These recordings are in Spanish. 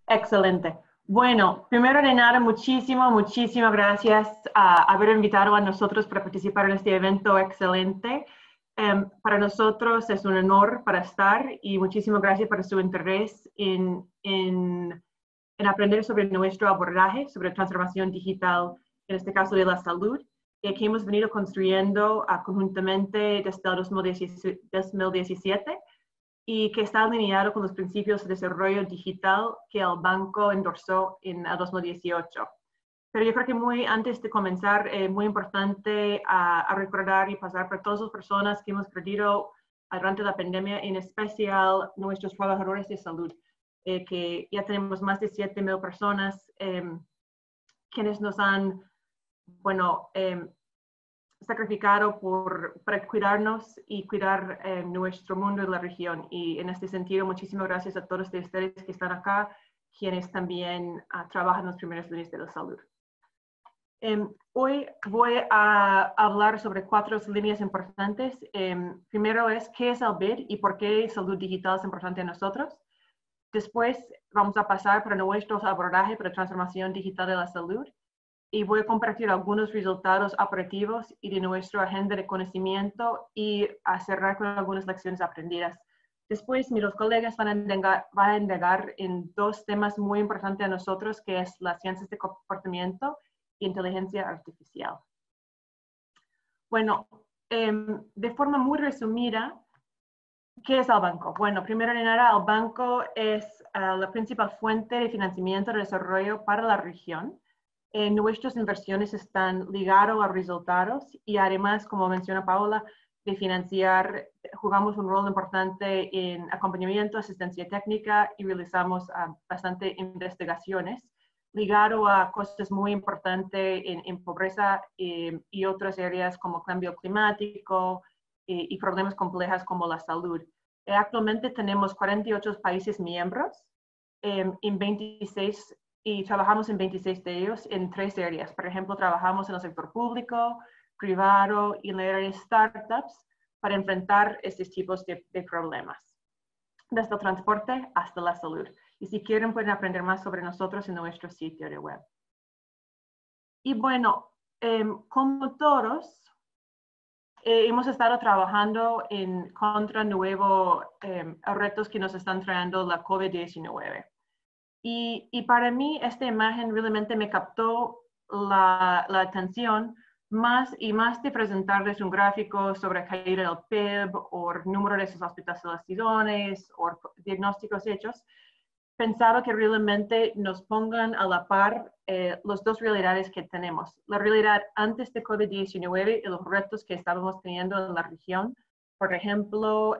Excelente. Bueno, primero de nada, muchísimas gracias a haber invitado a nosotros para participar en este evento excelente. Para nosotros es un honor para estar y muchísimas gracias por su interés en aprender sobre nuestro abordaje sobre transformación digital, en este caso de la salud, que hemos venido construyendo conjuntamente desde el 2017 y que está alineado con los principios de desarrollo digital que el banco endorsó en el 2018. Pero yo creo que antes de comenzar, muy importante a recordar y pasar por todas las personas que hemos perdido durante la pandemia, en especial nuestros trabajadores de salud, que ya tenemos más de 7,000 personas quienes nos han, sacrificado para cuidarnos y cuidar nuestro mundo y la región. Y en este sentido, muchísimas gracias a todos ustedes que están acá, quienes también trabajan en las primeras líneas de la salud. Hoy voy a hablar sobre 4 líneas importantes. Primero es qué es el BID y por qué salud digital es importante a nosotros. Después vamos a pasar para nuestros abordajes para transformación digital de la salud. Y voy a compartir algunos resultados operativos y de nuestra agenda de conocimiento y a cerrar con algunas lecciones aprendidas. Después, mis colegas van a indagar en 2 temas muy importantes a nosotros, que es las ciencias de comportamiento e inteligencia artificial. Bueno, de forma muy resumida, ¿qué es el banco? Bueno, primero de nada, el banco es la principal fuente de financiamiento de desarrollo para la región. Nuestras inversiones están ligadas a resultados y además, como menciona Paola, de financiar, jugamos un rol importante en acompañamiento, asistencia técnica y realizamos bastante investigaciones ligado a cosas muy importantes en pobreza y otras áreas como cambio climático y problemas complejos como la salud. Actualmente tenemos 48 países miembros en 26 y trabajamos en 26 de ellos en 3 áreas. Por ejemplo, trabajamos en el sector público, privado y en la área de startups para enfrentar estos tipos de problemas, desde el transporte hasta la salud. Y si quieren, pueden aprender más sobre nosotros en nuestro sitio de web. Y bueno, como todos, hemos estado trabajando contra nuevos retos que nos están trayendo la COVID-19. Y para mí esta imagen realmente me captó la atención más de presentarles un gráfico sobre caída del PIB o número de sus hospitalizaciones o diagnósticos hechos. Pensaba que realmente nos pongan a la par las 2 realidades que tenemos. La realidad antes de COVID-19 y los retos que estábamos teniendo en la región. Por ejemplo,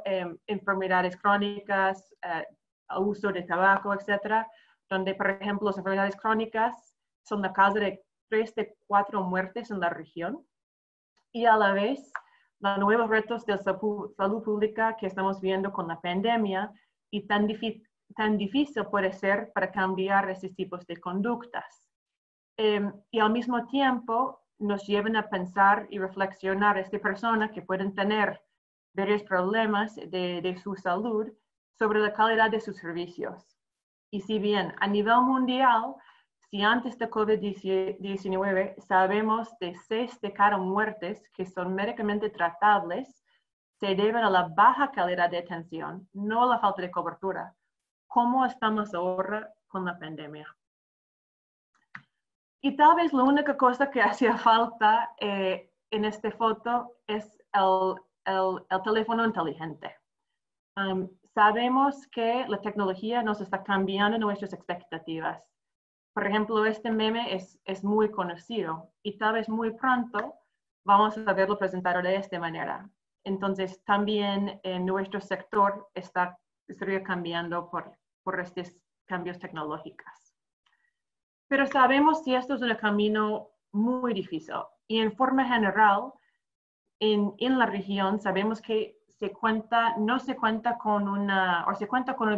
enfermedades crónicas, uso de tabaco, etcétera, donde, por ejemplo, las enfermedades crónicas son la causa de 3 de 4 muertes en la región. Y a la vez, los nuevos retos de salud pública que estamos viendo con la pandemia y tan difícil puede ser para cambiar estos tipos de conductas. Y al mismo tiempo, nos llevan a pensar y reflexionar a estas personas que pueden tener varios problemas de su salud sobre la calidad de sus servicios. Y si bien a nivel mundial, si antes de COVID-19 sabemos de 6 de cada muertes que son médicamente tratables, se deben a la baja calidad de atención, no a la falta de cobertura. ¿Cómo estamos ahora con la pandemia? Y tal vez la única cosa que hacía falta en esta foto es el teléfono inteligente. Sabemos que la tecnología nos está cambiando nuestras expectativas. Por ejemplo, este meme es muy conocido y tal vez muy pronto vamos a verlo presentado de esta manera. Entonces, también en nuestro sector está cambiando por estos cambios tecnológicos. Pero sabemos que esto es un camino muy difícil y en forma general, en la región sabemos que se cuenta con una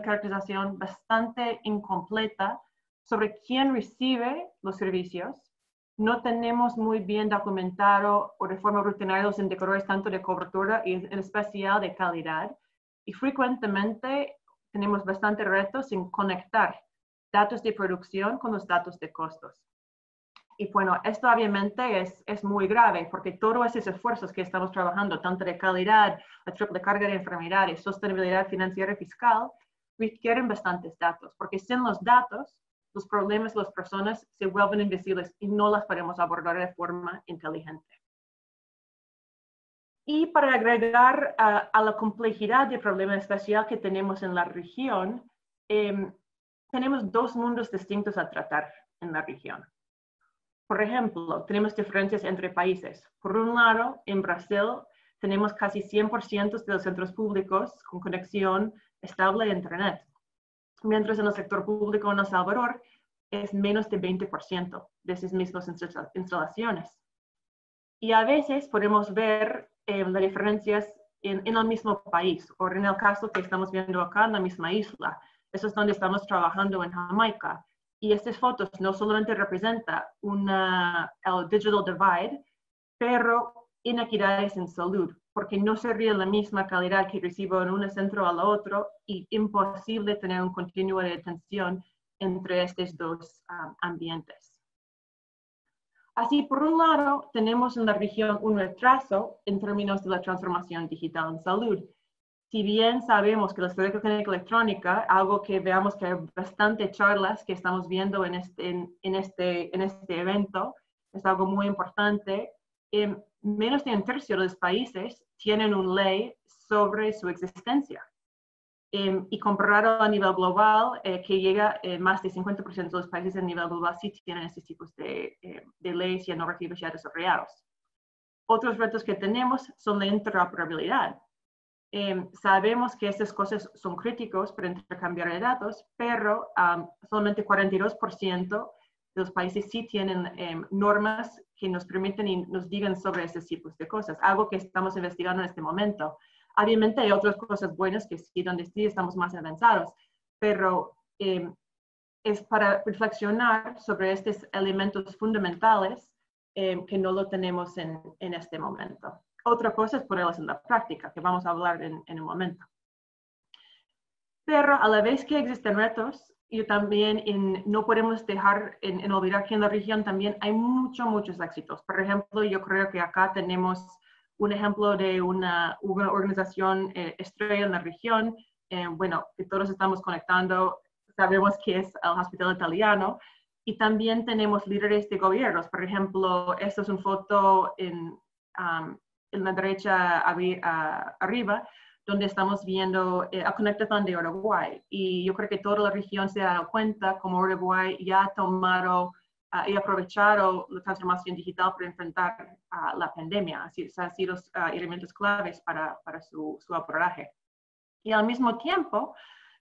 caracterización bastante incompleta sobre quién recibe los servicios. No tenemos muy bien documentado o de forma rutinaria los indicadores tanto de cobertura y en especial de calidad. Y frecuentemente tenemos bastantes retos en conectar datos de producción con los datos de costos. Y bueno, esto obviamente es muy grave porque todos esos esfuerzos que estamos trabajando, tanto de calidad, la triple carga de enfermedades, sostenibilidad financiera y fiscal, requieren bastantes datos, porque sin los datos, los problemas de las personas se vuelven invisibles y no las podemos abordar de forma inteligente. Y para agregar a la complejidad del problema espacial que tenemos en la región, tenemos dos mundos distintos a tratar en la región. Por ejemplo, tenemos diferencias entre países. Por un lado, en Brasil tenemos casi 100% de los centros públicos con conexión estable a Internet, mientras en el sector público en El Salvador es menos de 20% de esas mismas instalaciones. Y a veces podemos ver las diferencias en el mismo país, o en el caso que estamos viendo acá en la misma isla. Eso es donde estamos trabajando en Jamaica. Y estas fotos no solamente representan el digital divide, pero inequidades en salud, porque no sería la misma calidad que recibo en un centro al otro y imposible tener un continuo de atención entre estos dos ambientes. Así, por un lado, tenemos en la región un retraso en términos de la transformación digital en salud. Si bien sabemos que la historia clínica electrónica, algo que veamos que hay bastante charlas que estamos viendo en este evento, es algo muy importante, menos de un tercio de los países tienen una ley sobre su existencia. Y comparado a nivel global, que llega más de 50% de los países a nivel global sí tienen estos tipos de leyes y normativas ya desarrollados. Otros retos que tenemos son la interoperabilidad. Sabemos que estas cosas son críticos para intercambiar de datos, pero solamente 42% de los países sí tienen normas que nos permiten y nos digan sobre estos tipos de cosas, algo que estamos investigando en este momento. Obviamente hay otras cosas buenas que sí, donde sí estamos más avanzados, pero es para reflexionar sobre estos elementos fundamentales que no lo tenemos en este momento. Otra cosa es ponerlos en la práctica, que vamos a hablar en un momento. Pero a la vez que existen retos, y también no podemos dejar en olvidar que en la región también hay muchos éxitos. Por ejemplo, yo creo que acá tenemos un ejemplo de una organización estrella en la región, bueno, que todos estamos conectando, sabemos que es el Hospital Italiano, y también tenemos líderes de gobiernos. Por ejemplo, esta es una foto en la derecha arriba, donde estamos viendo el Conectathon de Uruguay. Y yo creo que toda la región se ha dado cuenta como Uruguay ya ha tomado y aprovechado la transformación digital para enfrentar la pandemia. Así han sido elementos claves para su abordaje. Y al mismo tiempo,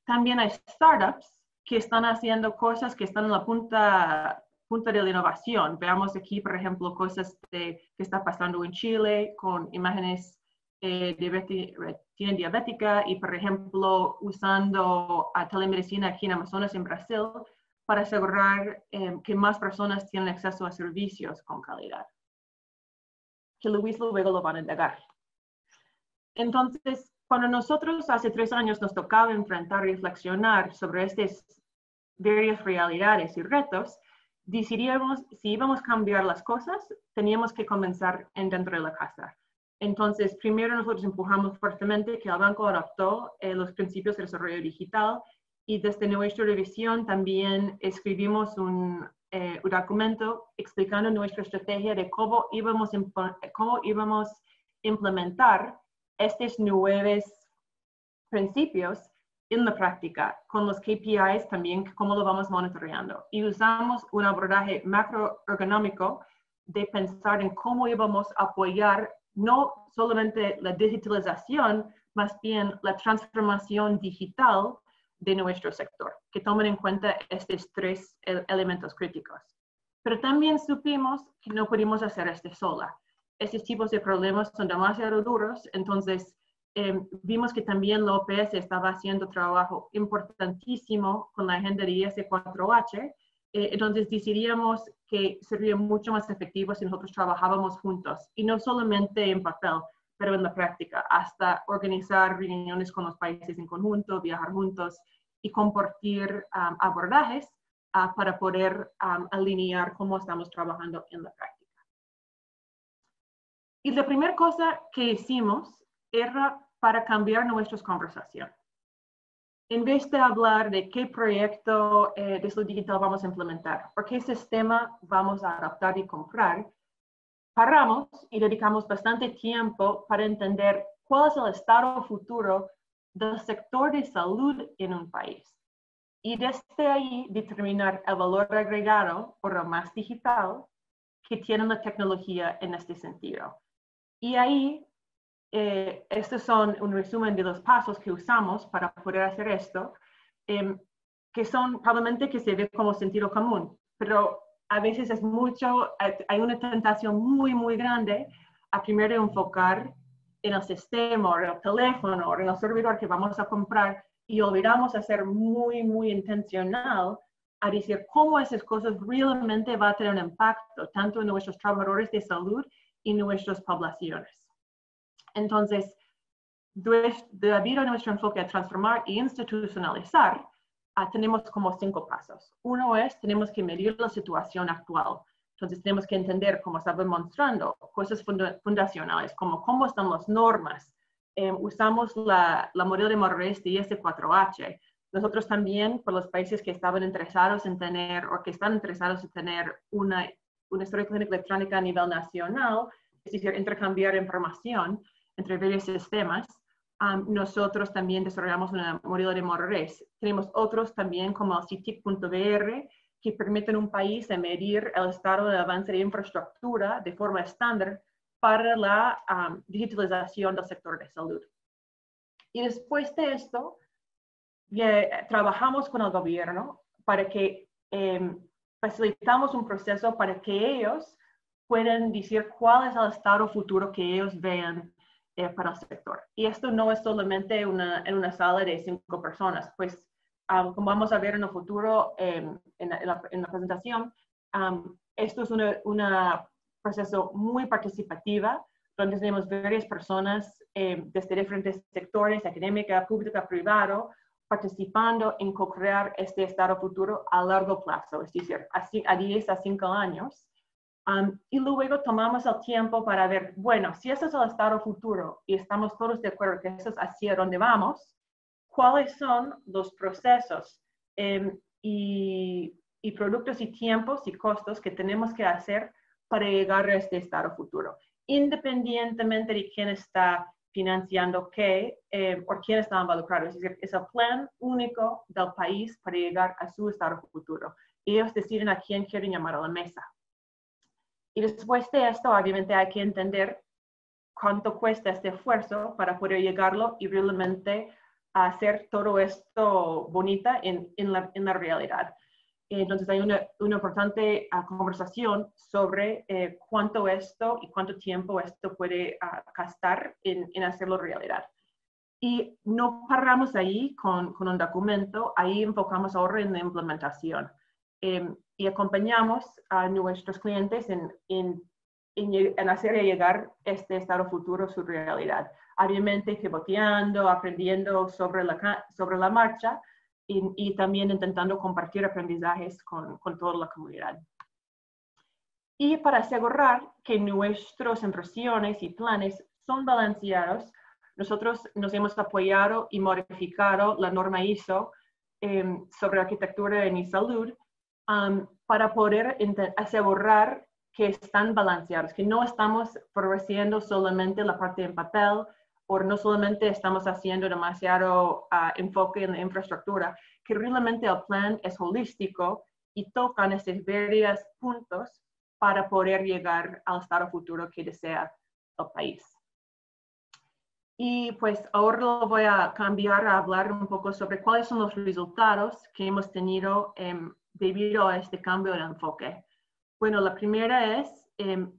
también hay startups que están haciendo cosas que están en la punta de la innovación. Veamos aquí, por ejemplo, cosas que está pasando en Chile con imágenes de retina diabética y, por ejemplo, usando telemedicina aquí en Amazonas, en Brasil, para asegurar que más personas tienen acceso a servicios con calidad. Que Luis luego lo van a indagar. Entonces, cuando nosotros hace 3 años nos tocaba enfrentar y reflexionar sobre estas varias realidades y retos, decidíamos si íbamos a cambiar las cosas, teníamos que comenzar dentro de la casa. Entonces, primero nosotros empujamos fuertemente que el banco adoptó los principios de desarrollo digital y desde nuestra división también escribimos un documento explicando nuestra estrategia de cómo íbamos a implementar estos nuevos principios en la práctica, con los KPIs también, cómo lo vamos monitoreando. Y usamos un abordaje macroeconómico de pensar en cómo íbamos a apoyar no solamente la digitalización, más bien la transformación digital de nuestro sector, que tomen en cuenta estos 3 elementos críticos. Pero también supimos que no pudimos hacer esto sola. Estos tipos de problemas son demasiado duros, entonces vimos que también la OPS estaba haciendo trabajo importantísimo con la agenda de IS4H, entonces decidíamos que sería mucho más efectivo si nosotros trabajábamos juntos, y no solamente en papel, pero en la práctica, hasta organizar reuniones con los países en conjunto, viajar juntos y compartir abordajes para poder alinear cómo estamos trabajando en la práctica. Y la primera cosa que hicimos era para cambiar nuestras conversaciones. En vez de hablar de qué proyecto de salud digital vamos a implementar o qué sistema vamos a adaptar y comprar, paramos y dedicamos bastante tiempo para entender cuál es el estado futuro del sector de salud en un país. Y desde ahí determinar el valor agregado o lo más digital que tiene la tecnología en este sentido. Y ahí, estos son un resumen de los pasos que usamos para poder hacer esto, que son probablemente que se ve como sentido común, pero a veces es mucho, hay una tentación muy, muy grande a primero enfocar en el sistema, o en el teléfono, o en el servidor que vamos a comprar, y olvidamos a ser muy, muy intencional a decir cómo esas cosas realmente van a tener un impacto, tanto en nuestros trabajadores de salud y nuestras poblaciones. Entonces, debido a nuestro enfoque a transformar e institucionalizar, tenemos como 5 pasos. Uno es, tenemos que medir la situación actual. Entonces, tenemos que entender, como estaba mostrando, cosas fundacionales, como cómo están las normas. Usamos la modelo de Monterrey de IS4H. Nosotros también, por los países que estaban interesados en tener, o que están interesados en tener una historia clínica electrónica a nivel nacional, es decir, intercambiar información entre varios sistemas, nosotros también desarrollamos una modelo de Monterrey. Tenemos otros también como el CITIC.br que permiten a un país a medir el estado de avance de infraestructura de forma estándar para la digitalización del sector de salud. Y después de esto, trabajamos con el gobierno para que facilitamos un proceso para que ellos puedan decir cuál es el estado futuro que ellos vean para el sector. Y esto no es solamente en una sala de 5 personas, pues como vamos a ver en el futuro en la presentación, esto es un proceso muy participativo, donde tenemos varias personas desde diferentes sectores, académica, pública, privado, participando en co-crear este estado futuro a largo plazo, es decir, a 10 a 5 años. Y luego tomamos el tiempo para ver, bueno, si ese es el estado futuro y estamos todos de acuerdo que eso es hacia donde vamos, ¿cuáles son los procesos y productos y tiempos y costos que tenemos que hacer para llegar a este estado futuro? Independientemente de quién está financiando qué o quién está involucrado. Es decir, es el plan único del país para llegar a su estado futuro. Ellos deciden a quién quieren llamar a la mesa. Y después de esto, obviamente hay que entender cuánto cuesta este esfuerzo para poder llegarlo y realmente hacer todo esto bonita en la realidad. Entonces hay una importante conversación sobre cuánto esto y cuánto tiempo esto puede gastar en hacerlo realidad. Y no paramos ahí con un documento, ahí enfocamos ahora en la implementación. Y acompañamos a nuestros clientes en hacer llegar este estado futuro a su realidad. Obviamente pivoteando, aprendiendo sobre la marcha y también intentando compartir aprendizajes con toda la comunidad. Y para asegurar que nuestras impresiones y planes son balanceados, nosotros nos hemos apoyado y modificado la norma ISO sobre arquitectura en salud para poder asegurar que están balanceados, que no estamos favoreciendo solamente la parte en papel o no solamente estamos haciendo demasiado enfoque en la infraestructura, que realmente el plan es holístico y tocan estos varios puntos para poder llegar al estado futuro que desea el país. Y pues ahora lo voy a cambiar a hablar un poco sobre cuáles son los resultados que hemos tenido debido a este cambio de enfoque. Bueno, la primera es,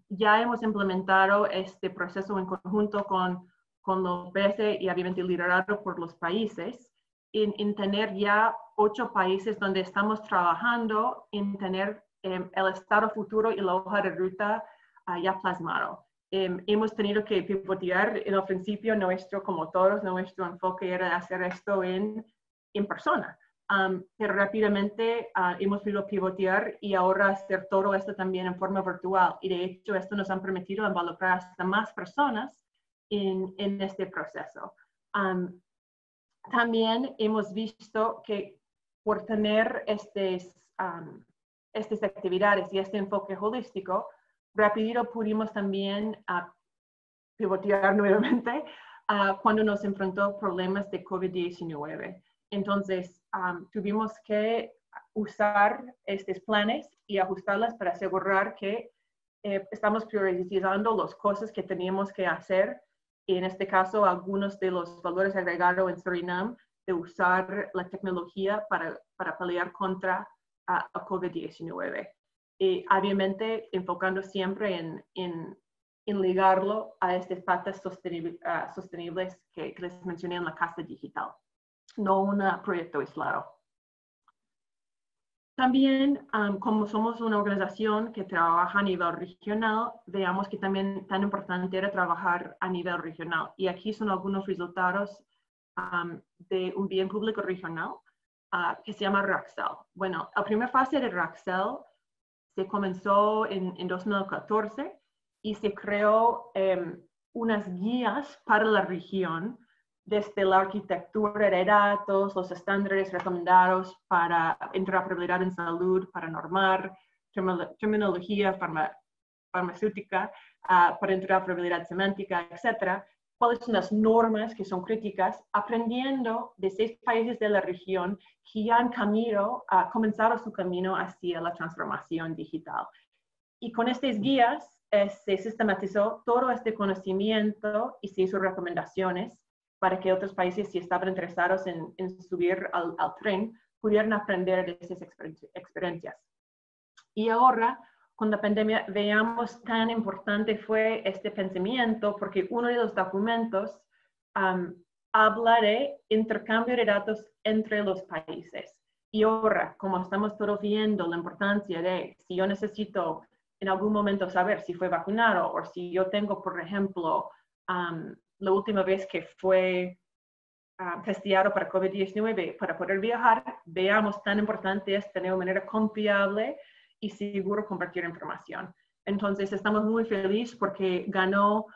ya hemos implementado este proceso en conjunto con los BC y obviamente liderado por los países, en tener ya 8 países donde estamos trabajando en tener el estado futuro y la hoja de ruta ya plasmado. Hemos tenido que pivotear en el principio como todos, nuestro enfoque era hacer esto en persona. pero rápidamente hemos podido pivotear y ahora hacer todo esto también en forma virtual. Y de hecho, esto nos ha permitido involucrar hasta más personas en este proceso. También hemos visto que por tener estas actividades y este enfoque holístico, rápido pudimos también pivotear nuevamente cuando nos enfrentó problemas de COVID-19. Entonces, tuvimos que usar estos planes y ajustarlas para asegurar que estamos priorizando las cosas que teníamos que hacer. Y en este caso, algunos de los valores agregados en Surinam de usar la tecnología para pelear contra COVID-19. Y obviamente enfocando siempre en ligarlo a estas patas sostenibles que les mencioné en la Casa Digital, no un proyecto aislado. También, como somos una organización que trabaja a nivel regional, veamos que también tan importante era trabajar a nivel regional. Y aquí son algunos resultados de un bien público regional que se llama RACCEL. Bueno, la primera fase de RACCEL se comenzó en 2014 y se creó unas guías para la región desde la arquitectura de datos, los estándares recomendados para interoperabilidad en salud, para normar, terminología farmacéutica, para interoperabilidad semántica, etc. Cuáles son las normas que son críticas, aprendiendo de 6 países de la región que ya han comenzado su camino hacia la transformación digital. Y con estas guías se sistematizó todo este conocimiento y se hizo recomendaciones para que otros países, si estaban interesados en subir al tren, pudieran aprender de esas experiencias. Y ahora, con la pandemia, veamos tan importante fue este pensamiento, porque uno de los documentos habla de intercambio de datos entre los países. Y ahora, como estamos todos viendo la importancia de, si yo necesito en algún momento saber si fue vacunado o si yo tengo, por ejemplo, la última vez que fue testeado para COVID-19 para poder viajar, veamos tan importante es tener una manera confiable y seguro compartir información. Entonces, estamos muy felices porque ganó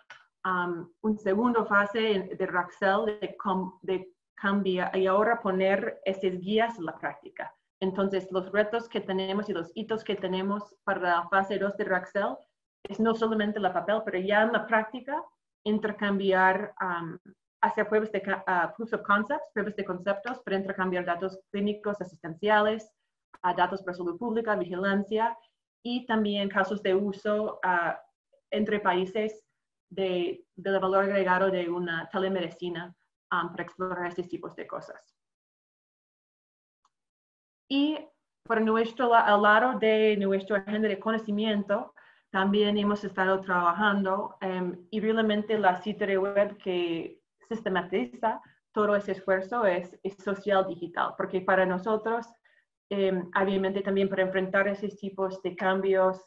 una segunda fase de RACCEL de cambiar y ahora poner estas guías en la práctica. Entonces, los retos que tenemos y los hitos que tenemos para la fase 2 de RACCEL es no solamente el papel, pero ya en la práctica intercambiar, hacer pruebas de proofs of concepts, pruebas de conceptos para intercambiar datos clínicos asistenciales, datos para salud pública, vigilancia y también casos de uso entre países del valor agregado de una telemedicina para explorar estos tipos de cosas. Y por al lado de nuestra agenda de conocimiento, también hemos estado trabajando y realmente la cita de web que sistematiza todo ese esfuerzo es social digital, porque para nosotros, obviamente también para enfrentar esos tipos de cambios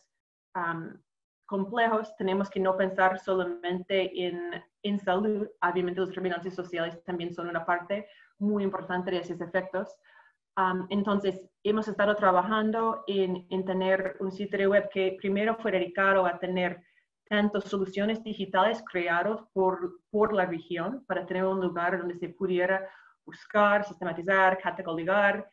complejos, tenemos que no pensar solamente en salud, obviamente los determinantes sociales también son una parte muy importante de esos efectos. Entonces, hemos estado trabajando en tener un sitio web que primero fue dedicado a tener tantas soluciones digitales creadas por la región para tener un lugar donde se pudiera buscar, sistematizar, catalogar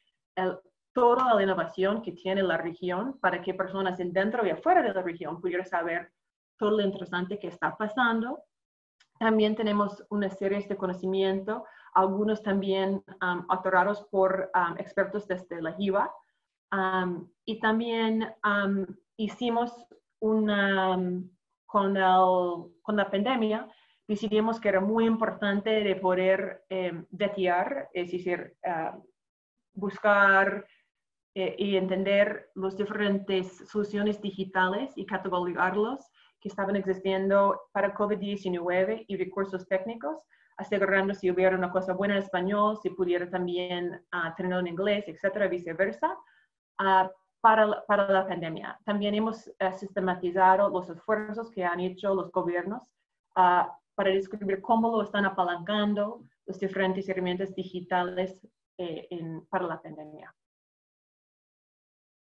toda la innovación que tiene la región para que personas dentro y afuera de la región pudieran saber todo lo interesante que está pasando. También tenemos una serie de conocimiento, algunos también autorados por expertos desde la JIVA. Y también hicimos con la pandemia, decidimos que era muy importante de poder vetear, es decir, buscar y entender las diferentes soluciones digitales y catalogarlos que estaban existiendo para COVID-19 y recursos técnicos, asegurando si hubiera una cosa buena en español, si pudiera también tenerlo en inglés, etcétera, viceversa, para la pandemia. También hemos sistematizado los esfuerzos que han hecho los gobiernos para descubrir cómo lo están apalancando las diferentes herramientas digitales para la pandemia.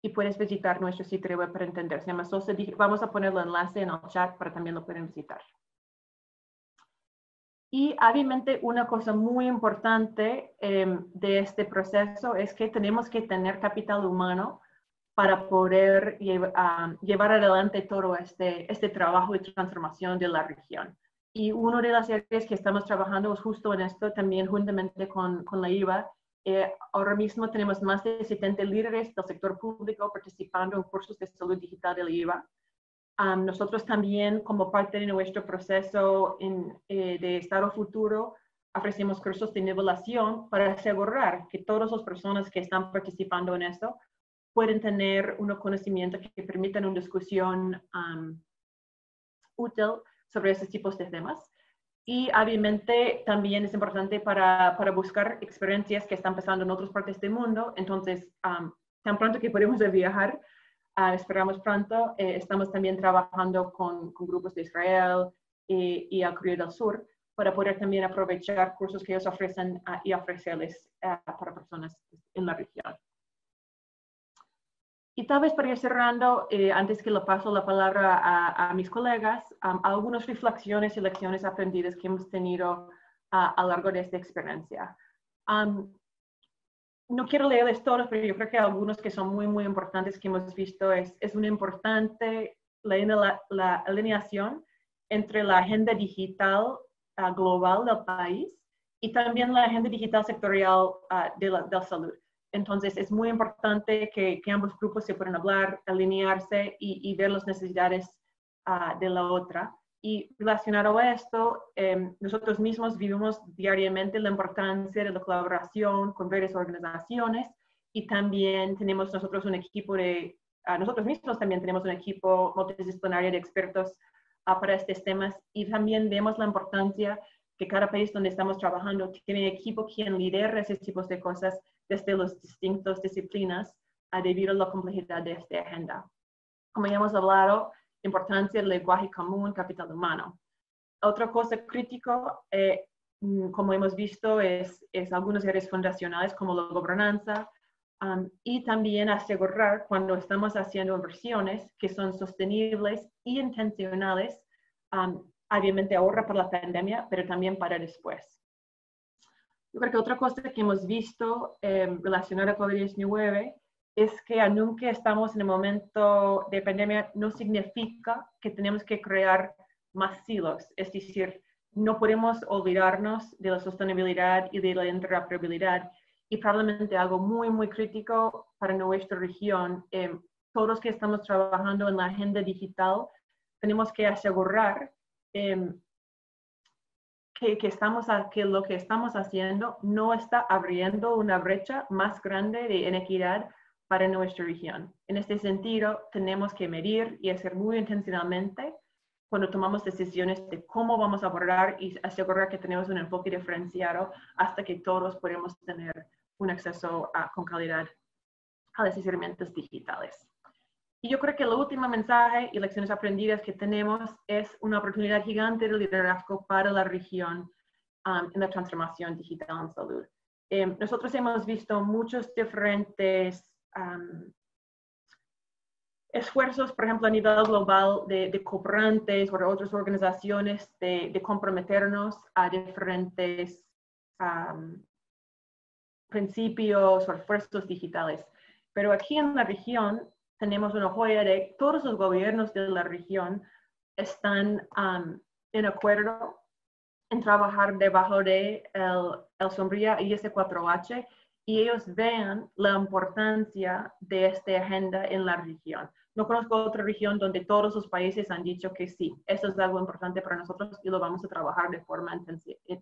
Y puedes visitar nuestro sitio web para entender. Se llama SOSA. Vamos a poner el enlace en el chat para también lo pueden visitar. Y obviamente una cosa muy importante de este proceso es que tenemos que tener capital humano para poder llevar adelante todo este trabajo de transformación de la región. Y una de las áreas que estamos trabajando es justo en esto, también juntamente con la IVA. Ahora mismo tenemos más de 70 líderes del sector público participando en cursos de salud digital de la IVA. Nosotros también, como parte de nuestro proceso de Estado Futuro, ofrecemos cursos de nivelación para asegurar que todas las personas que están participando en esto pueden tener un conocimiento que permita una discusión útil sobre estos tipos de temas. Y obviamente también es importante para buscar experiencias que están pasando en otras partes del mundo. Entonces, tan pronto que podemos viajar, esperamos pronto, estamos también trabajando con grupos de Israel y a Corea del Sur para poder también aprovechar cursos que ellos ofrecen y ofrecerles para personas en la región. Y tal vez para ir cerrando, antes que le paso la palabra a mis colegas, algunas reflexiones y lecciones aprendidas que hemos tenido a lo largo de esta experiencia. No quiero leerles todos, pero yo creo que algunos que son muy, muy importantes que hemos visto es una importante la alineación entre la agenda digital global del país y también la agenda digital sectorial de la salud. Entonces, es muy importante que ambos grupos se puedan hablar, alinearse y ver las necesidades de la otra. Y relacionado a esto, nosotros mismos vivimos diariamente la importancia de la colaboración con varias organizaciones y también tenemos nosotros un equipo nosotros mismos también tenemos un equipo multidisciplinario de expertos para estos temas y también vemos la importancia que cada país donde estamos trabajando tiene equipo quien lidera ese tipo de cosas desde las distintas disciplinas debido a la complejidad de esta agenda. Como ya hemos hablado, importancia del lenguaje común, capital humano. Otra cosa crítica, como hemos visto, es algunas áreas fundacionales como la gobernanza y también asegurar cuando estamos haciendo inversiones que son sostenibles y intencionales, obviamente ahora para la pandemia, pero también para después. Yo creo que otra cosa que hemos visto relacionada con COVID-19 es que aunque estamos en el momento de pandemia, no significa que tenemos que crear más silos. Es decir, no podemos olvidarnos de la sostenibilidad y de la interoperabilidad. Y probablemente algo muy, muy crítico para nuestra región, todos los que estamos trabajando en la agenda digital, tenemos que asegurar que lo que estamos haciendo no está abriendo una brecha más grande de inequidad para nuestra región. En este sentido, tenemos que medir y hacer muy intencionalmente cuando tomamos decisiones de cómo vamos a abordar y asegurar que tenemos un enfoque diferenciado hasta que todos podamos tener un acceso con calidad a las herramientas digitales. Y yo creo que el último mensaje y lecciones aprendidas que tenemos es una oportunidad gigante de liderazgo para la región en la transformación digital en salud. Nosotros hemos visto muchos diferentes esfuerzos, por ejemplo, a nivel global de cooperantes o de otras organizaciones de comprometernos a diferentes principios o esfuerzos digitales. Pero aquí en la región tenemos una joya de todos los gobiernos de la región están en acuerdo en trabajar debajo de el sombrilla IS4H y ellos ven la importancia de esta agenda en la región. No conozco otra región donde todos los países han dicho que sí, eso es algo importante para nosotros y lo vamos a trabajar de forma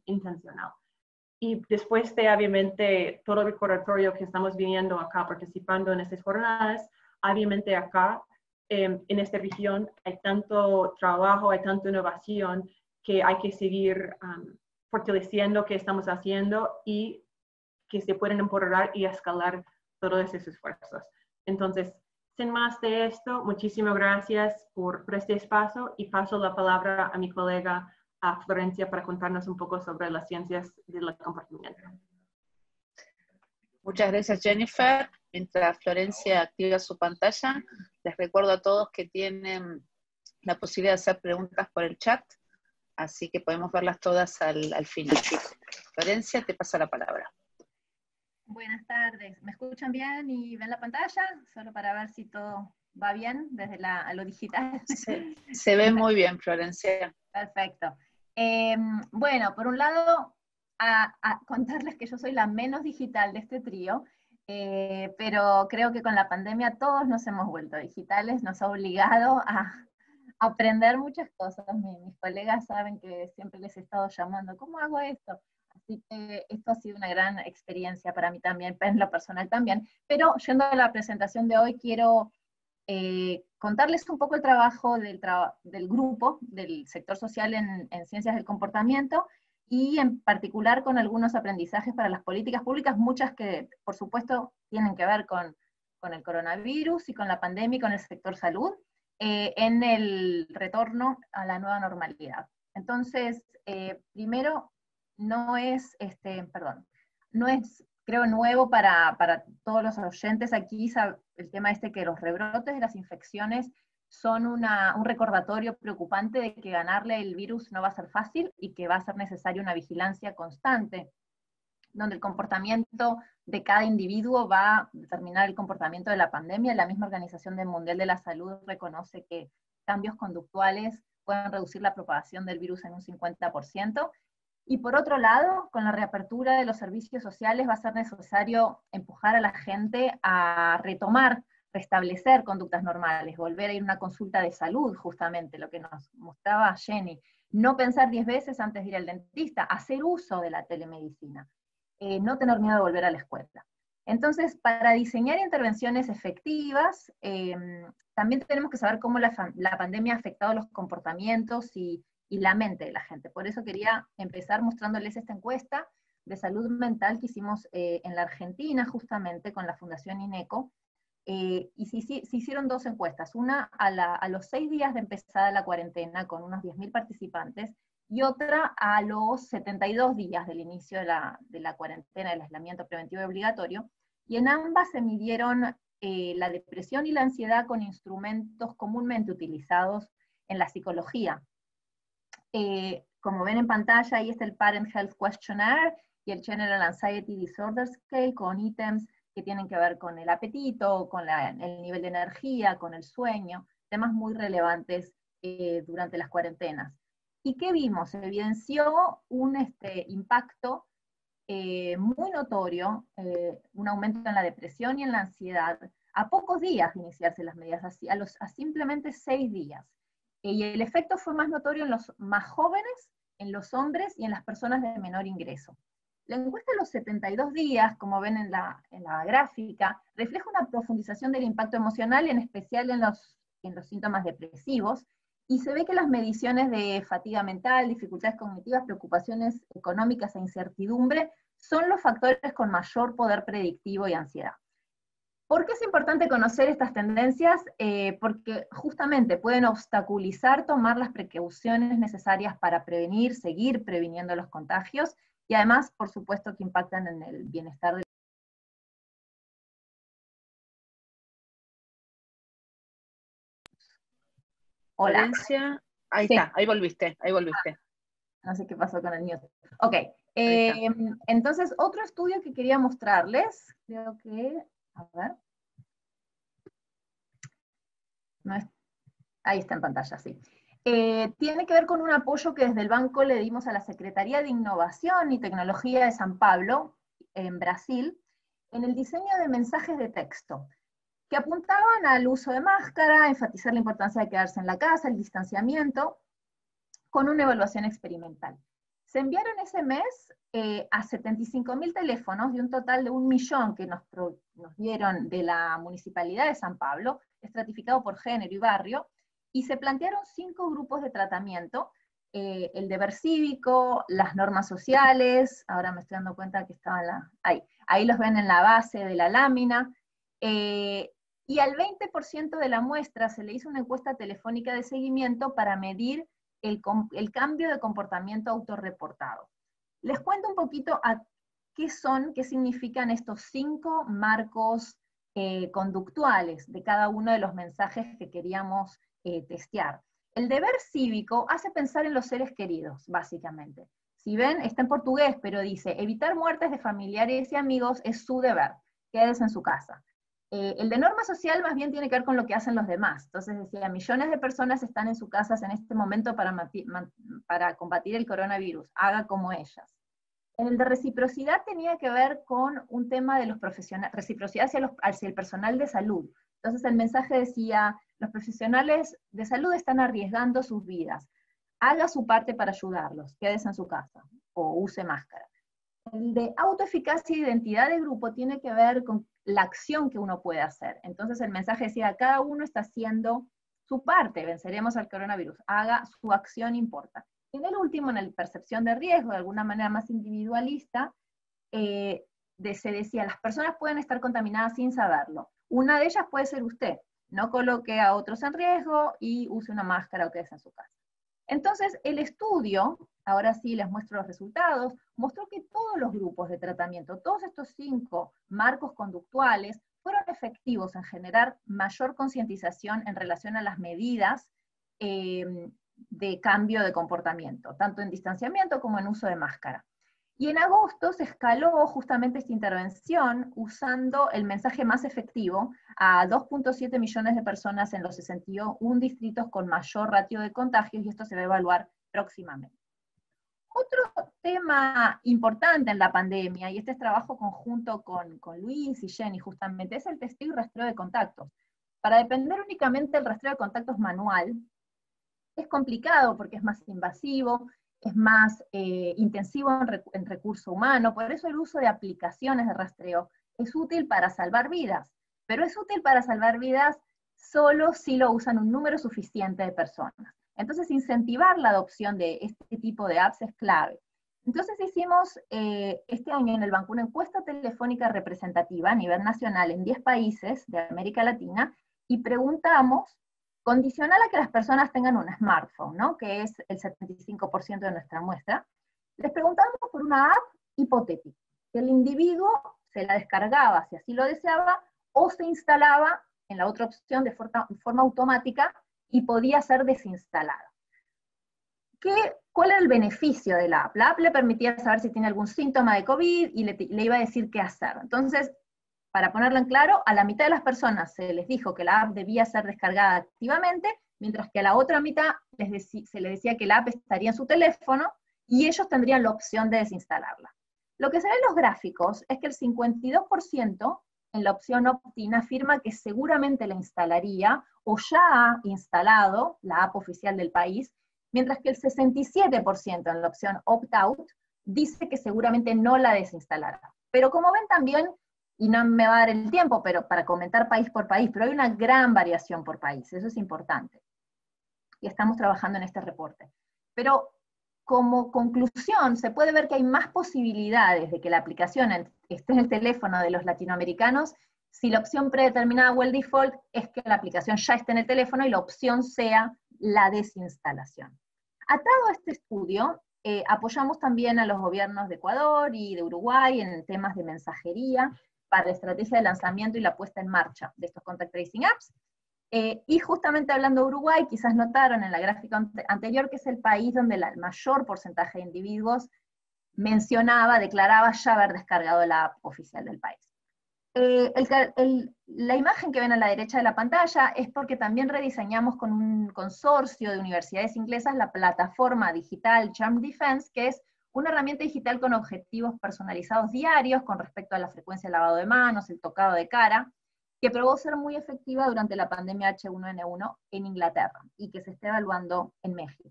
intencional. Y después de, obviamente, todo el recordatorio que estamos viendo acá, participando en estas jornadas, obviamente acá, en esta región, hay tanto trabajo, hay tanta innovación que hay que seguir fortaleciendo lo que estamos haciendo y que se pueden empoderar y escalar todos esos esfuerzos. Entonces, sin más de esto, muchísimas gracias por este espacio y paso la palabra a mi colega a Florencia para contarnos un poco sobre las ciencias del comportamiento. Muchas gracias, Jennifer. Mientras Florencia activa su pantalla, les recuerdo a todos que tienen la posibilidad de hacer preguntas por el chat, así que podemos verlas todas al final. Florencia, te paso la palabra. Buenas tardes. ¿Me escuchan bien y ven la pantalla? Solo para ver si todo va bien desde lo digital. Se ve muy bien, Florencia. Perfecto. Bueno, por un lado, a contarles que yo soy la menos digital de este trío, pero creo que con la pandemia todos nos hemos vuelto digitales, nos ha obligado a aprender muchas cosas. Mis colegas saben que siempre les he estado llamando, ¿cómo hago esto? Así que esto ha sido una gran experiencia para mí también, en lo personal también. Pero yendo a la presentación de hoy, quiero contarles un poco el trabajo del grupo, del sector social en ciencias del comportamiento, y en particular con algunos aprendizajes para las políticas públicas, muchas que por supuesto tienen que ver con el coronavirus y con la pandemia y con el sector salud, en el retorno a la nueva normalidad. Entonces, primero, no es, no es, creo, nuevo para todos los oyentes aquí el tema que los rebrotes de las infecciones son un recordatorio preocupante de que ganarle el virus no va a ser fácil y que va a ser necesaria una vigilancia constante, donde el comportamiento de cada individuo va a determinar el comportamiento de la pandemia. La misma Organización Mundial de la Salud reconoce que cambios conductuales pueden reducir la propagación del virus en un 50%. Y por otro lado, con la reapertura de los servicios sociales va a ser necesario empujar a la gente a retomar, restablecer conductas normales, volver a ir a una consulta de salud, justamente lo que nos mostraba Jenny. No pensar 10 veces antes de ir al dentista, hacer uso de la telemedicina, no tener miedo de volver a la escuela. Entonces, para diseñar intervenciones efectivas, también tenemos que saber cómo la pandemia ha afectado los comportamientos y la mente de la gente. Por eso quería empezar mostrándoles esta encuesta de salud mental que hicimos en la Argentina, justamente con la Fundación INECO, y se hicieron dos encuestas, una a los 6 días de empezada la cuarentena, con unos 10.000 participantes, y otra a los 72 días del inicio de la cuarentena, del aislamiento preventivo y obligatorio, y en ambas se midieron la depresión y la ansiedad con instrumentos comúnmente utilizados en la psicología. Como ven en pantalla, ahí está el Parent Health Questionnaire y el General Anxiety Disorder Scale, con ítems que tienen que ver con el apetito, con el nivel de energía, con el sueño, temas muy relevantes durante las cuarentenas. ¿Y qué vimos? Se evidenció un impacto muy notorio, un aumento en la depresión y en la ansiedad, a pocos días de iniciarse las medidas, a simplemente 6 días. Y el efecto fue más notorio en los más jóvenes, en los hombres y en las personas de menor ingreso. La encuesta de los 72 días, como ven en la gráfica, refleja una profundización del impacto emocional, en especial en los síntomas depresivos, y se ve que las mediciones de fatiga mental, dificultades cognitivas, preocupaciones económicas e incertidumbre son los factores con mayor poder predictivo y ansiedad. ¿Por qué es importante conocer estas tendencias? Porque justamente pueden obstaculizar tomar las precauciones necesarias para prevenir, seguir previniendo los contagios, y además, por supuesto, que impactan en el bienestar de Hola. Florencia, ahí está, ahí volviste. No sé qué pasó con el mute. Ok, entonces otro estudio que quería mostrarles, creo que, a ver. No es, ahí está en pantalla, sí. Tiene que ver con un apoyo que desde el banco le dimos a la Secretaría de Innovación y Tecnología de San Pablo, en Brasil, en el diseño de mensajes de texto, que apuntaban al uso de máscara, a enfatizar la importancia de quedarse en la casa, el distanciamiento, con una evaluación experimental. Se enviaron ese mes a 75.000 teléfonos de un total de 1 millón que nos dieron de la Municipalidad de San Pablo, estratificado por género y barrio, y se plantearon 5 grupos de tratamiento: el deber cívico, las normas sociales, ahora me estoy dando cuenta que estaban ahí los ven en la base de la lámina, y al 20% de la muestra se le hizo una encuesta telefónica de seguimiento para medir el cambio de comportamiento autorreportado. Les cuento un poquito qué significan estos 5 marcos conductuales de cada uno de los mensajes que queríamos testear. El deber cívico hace pensar en los seres queridos, básicamente. Si ven, está en portugués, pero dice, evitar muertes de familiares y amigos es su deber, quédese en su casa. El de norma social más bien tiene que ver con lo que hacen los demás. Entonces decía, millones de personas están en sus casas en este momento para combatir el coronavirus, haga como ellas. El de reciprocidad tenía que ver con un tema de los profesionales, reciprocidad hacia el personal de salud. Entonces el mensaje decía, los profesionales de salud están arriesgando sus vidas, haga su parte para ayudarlos, quédese en su casa o use máscara. El de autoeficacia e identidad de grupo tiene que ver con la acción que uno puede hacer. Entonces el mensaje decía, cada uno está haciendo su parte, venceremos al coronavirus, haga su acción, importa. Y en el último, en la percepción de riesgo, de alguna manera más individualista, se decía, las personas pueden estar contaminadas sin saberlo. Una de ellas puede ser usted, no coloque a otros en riesgo y use una máscara o quédese en su casa. Entonces, el estudio, ahora sí les muestro los resultados, mostró que todos los grupos de tratamiento, todos estos 5 marcos conductuales, fueron efectivos en generar mayor concientización en relación a las medidas de cambio de comportamiento, tanto en distanciamiento como en uso de máscara. Y en agosto se escaló justamente esta intervención usando el mensaje más efectivo a 2.7 millones de personas en los 61 distritos con mayor ratio de contagios, y esto se va a evaluar próximamente. Otro tema importante en la pandemia, y este es trabajo conjunto con Luis y Jenny justamente, es el testeo y rastreo de contactos. Para depender únicamente del rastreo de contactos manual, es complicado porque es más invasivo, es más intensivo en recurso humano, por eso el uso de aplicaciones de rastreo es útil para salvar vidas, pero es útil para salvar vidas solo si lo usan un número suficiente de personas. Entonces, incentivar la adopción de este tipo de apps es clave. Entonces hicimos este año en el banco una encuesta telefónica representativa a nivel nacional en 10 países de América Latina y preguntamos, condicional a que las personas tengan un smartphone, ¿no? Que es el 75% de nuestra muestra, les preguntamos por una app hipotética, que el individuo se la descargaba si así lo deseaba, o se instalaba en la otra opción de forma automática y podía ser desinstalada. ¿Cuál era el beneficio de la app? La app le permitía saber si tiene algún síntoma de COVID y le iba a decir qué hacer. Entonces, para ponerlo en claro, a la mitad de las personas se les dijo que la app debía ser descargada activamente, mientras que a la otra mitad se les decía que la app estaría en su teléfono y ellos tendrían la opción de desinstalarla. Lo que se ve en los gráficos es que el 52% en la opción opt-in afirma que seguramente la instalaría o ya ha instalado la app oficial del país, mientras que el 67% en la opción opt-out dice que seguramente no la desinstalará. Pero como ven también, y no me va a dar el tiempo pero para comentar país por país, pero hay una gran variación por país, eso es importante. Y estamos trabajando en este reporte. Pero como conclusión, se puede ver que hay más posibilidades de que la aplicación esté en el teléfono de los latinoamericanos si la opción predeterminada o el default es que la aplicación ya esté en el teléfono y la opción sea la desinstalación. Atado a este estudio, apoyamos también a los gobiernos de Ecuador y de Uruguay en temas de mensajería para la estrategia de lanzamiento y la puesta en marcha de estos contact tracing apps. Y justamente hablando de Uruguay, quizás notaron en la gráfica anterior que es el país donde el mayor porcentaje de individuos declaraba ya haber descargado la app oficial del país. La imagen que ven a la derecha de la pantalla es porque también rediseñamos con un consorcio de universidades inglesas la plataforma digital Germ Defense, que es una herramienta digital con objetivos personalizados diarios con respecto a la frecuencia de lavado de manos, el tocado de cara, que probó ser muy efectiva durante la pandemia H1N1 en Inglaterra y que se está evaluando en México.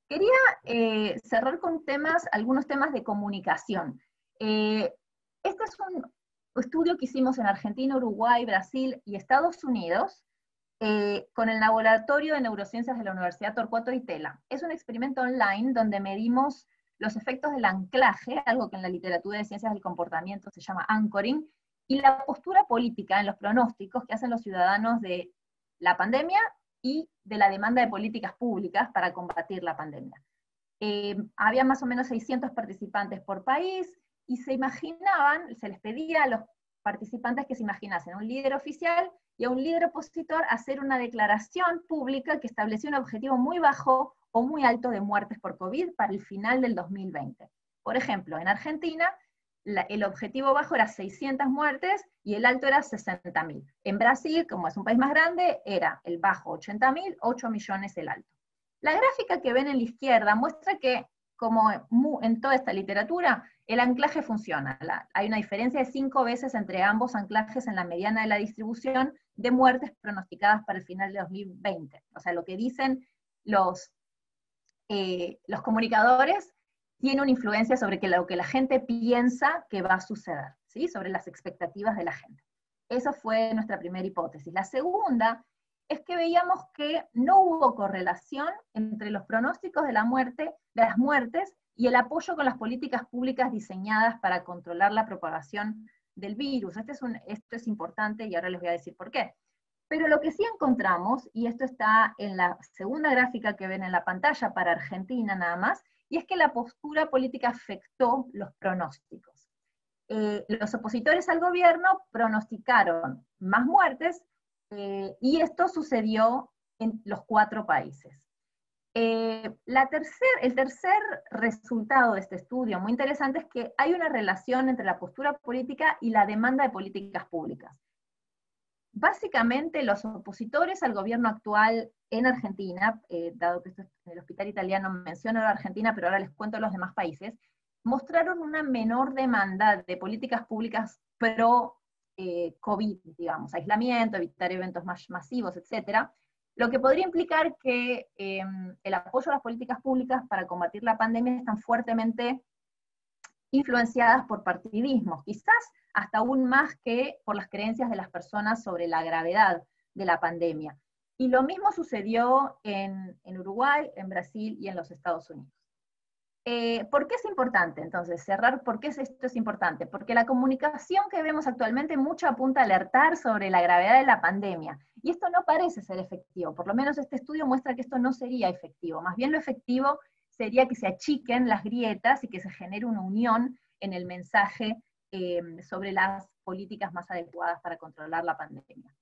Quería cerrar con algunos temas de comunicación. Este es un estudio que hicimos en Argentina, Uruguay, Brasil y Estados Unidos con el Laboratorio de Neurociencias de la Universidad Torcuato Di Tella. Es un experimento online donde medimos los efectos del anclaje, algo que en la literatura de ciencias del comportamiento se llama anchoring, y la postura política en los pronósticos que hacen los ciudadanos de la pandemia y de la demanda de políticas públicas para combatir la pandemia. Había más o menos 600 participantes por país, y se imaginaban, se les pedía a los participantes que se imaginasen a un líder oficial y a un líder opositor hacer una declaración pública que establecía un objetivo muy bajo o muy alto de muertes por COVID para el final del 2020. Por ejemplo, en Argentina, el objetivo bajo era 600 muertes y el alto era 60.000. En Brasil, como es un país más grande, era el bajo 80.000, 8 millones el alto. La gráfica que ven en la izquierda muestra que, como en toda esta literatura, el anclaje funciona. Hay una diferencia de 5 veces entre ambos anclajes en la mediana de la distribución de muertes pronosticadas para el final de 2020. O sea, lo que dicen los comunicadores tiene una influencia sobre lo que la gente piensa que va a suceder, ¿sí? Sobre las expectativas de la gente. Esa fue nuestra primera hipótesis. La segunda es que veíamos que no hubo correlación entre los pronósticos de las muertes y el apoyo con las políticas públicas diseñadas para controlar la propagación del virus. Esto es importante y ahora les voy a decir por qué. Pero lo que sí encontramos, y esto está en la segunda gráfica que ven en la pantalla para Argentina nada más, y es que la postura política afectó los pronósticos. Los opositores al gobierno pronosticaron más muertes, y esto sucedió en los 4 países. El tercer resultado de este estudio, muy interesante, es que hay una relación entre la postura política y la demanda de políticas públicas. Básicamente, los opositores al gobierno actual en Argentina, dado que esto es en el Hospital Italiano, menciono a Argentina, pero ahora les cuento a los demás países, mostraron una menor demanda de políticas públicas pro COVID, digamos, aislamiento, evitar eventos más masivos, etc., lo que podría implicar que el apoyo a las políticas públicas para combatir la pandemia están fuertemente influenciadas por partidismos, quizás hasta aún más que por las creencias de las personas sobre la gravedad de la pandemia. Y lo mismo sucedió en Uruguay, en Brasil y en los Estados Unidos. ¿Por qué es importante, entonces, cerrar? ¿Por qué esto es importante? Porque la comunicación que vemos actualmente mucho apunta a alertar sobre la gravedad de la pandemia, y esto no parece ser efectivo, por lo menos este estudio muestra que esto no sería efectivo, más bien lo efectivo sería que se achiquen las grietas y que se genere una unión en el mensaje sobre las políticas más adecuadas para controlar la pandemia.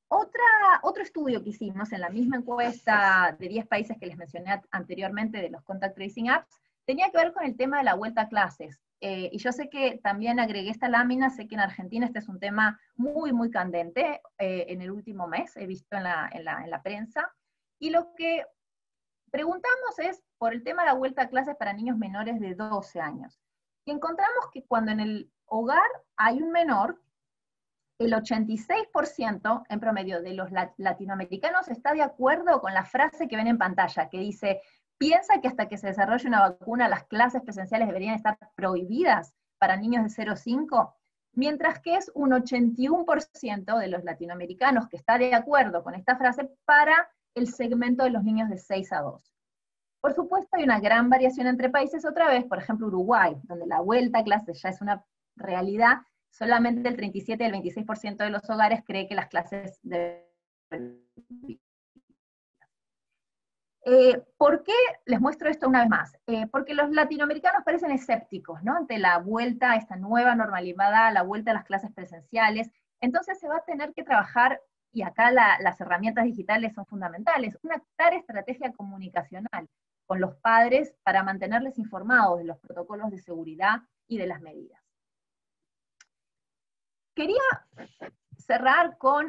Otro estudio que hicimos en la misma encuesta de 10 países que les mencioné anteriormente de los Contact Tracing Apps, tenía que ver con el tema de la vuelta a clases. Y yo sé que también agregué esta lámina, sé que en Argentina este es un tema muy, muy candente en el último mes, he visto en la prensa, y lo que preguntamos es por el tema de la vuelta a clases para niños menores de 12 años. Y encontramos que cuando en el hogar hay un menor, el 86% en promedio de los latinoamericanos está de acuerdo con la frase que ven en pantalla, que dice, piensa que hasta que se desarrolle una vacuna las clases presenciales deberían estar prohibidas para niños de 0 a 5, mientras que es un 81% de los latinoamericanos que está de acuerdo con esta frase para el segmento de los niños de 6 a 12. Por supuesto, hay una gran variación entre países otra vez, por ejemplo Uruguay, donde la vuelta a clases ya es una realidad. Solamente el 37 y el 26% de los hogares cree que las clases deben. ¿Por qué les muestro esto una vez más? Porque los latinoamericanos parecen escépticos, ¿no? Ante la vuelta a esta nueva normalidad, la vuelta a las clases presenciales. Entonces se va a tener que trabajar, y acá las herramientas digitales son fundamentales, una clara estrategia comunicacional con los padres para mantenerles informados de los protocolos de seguridad y de las medidas. Quería cerrar con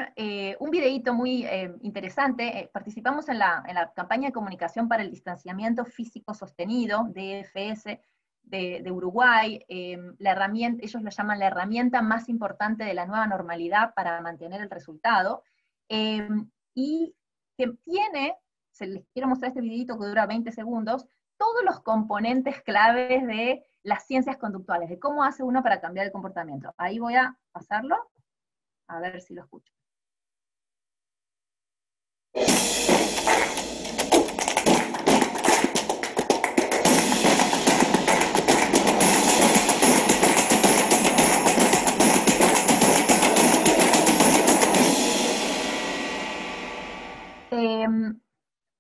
un videíto muy interesante. Participamos en la campaña de comunicación para el distanciamiento físico sostenido, DFS, de Uruguay. Ellos lo llaman la herramienta más importante de la nueva normalidad para mantener el resultado. Y que les quiero mostrar este videíto que dura 20 segundos, todos los componentes claves de las ciencias conductuales, de cómo hace uno para cambiar el comportamiento. Ahí voy a pasarlo, a ver si lo escucho.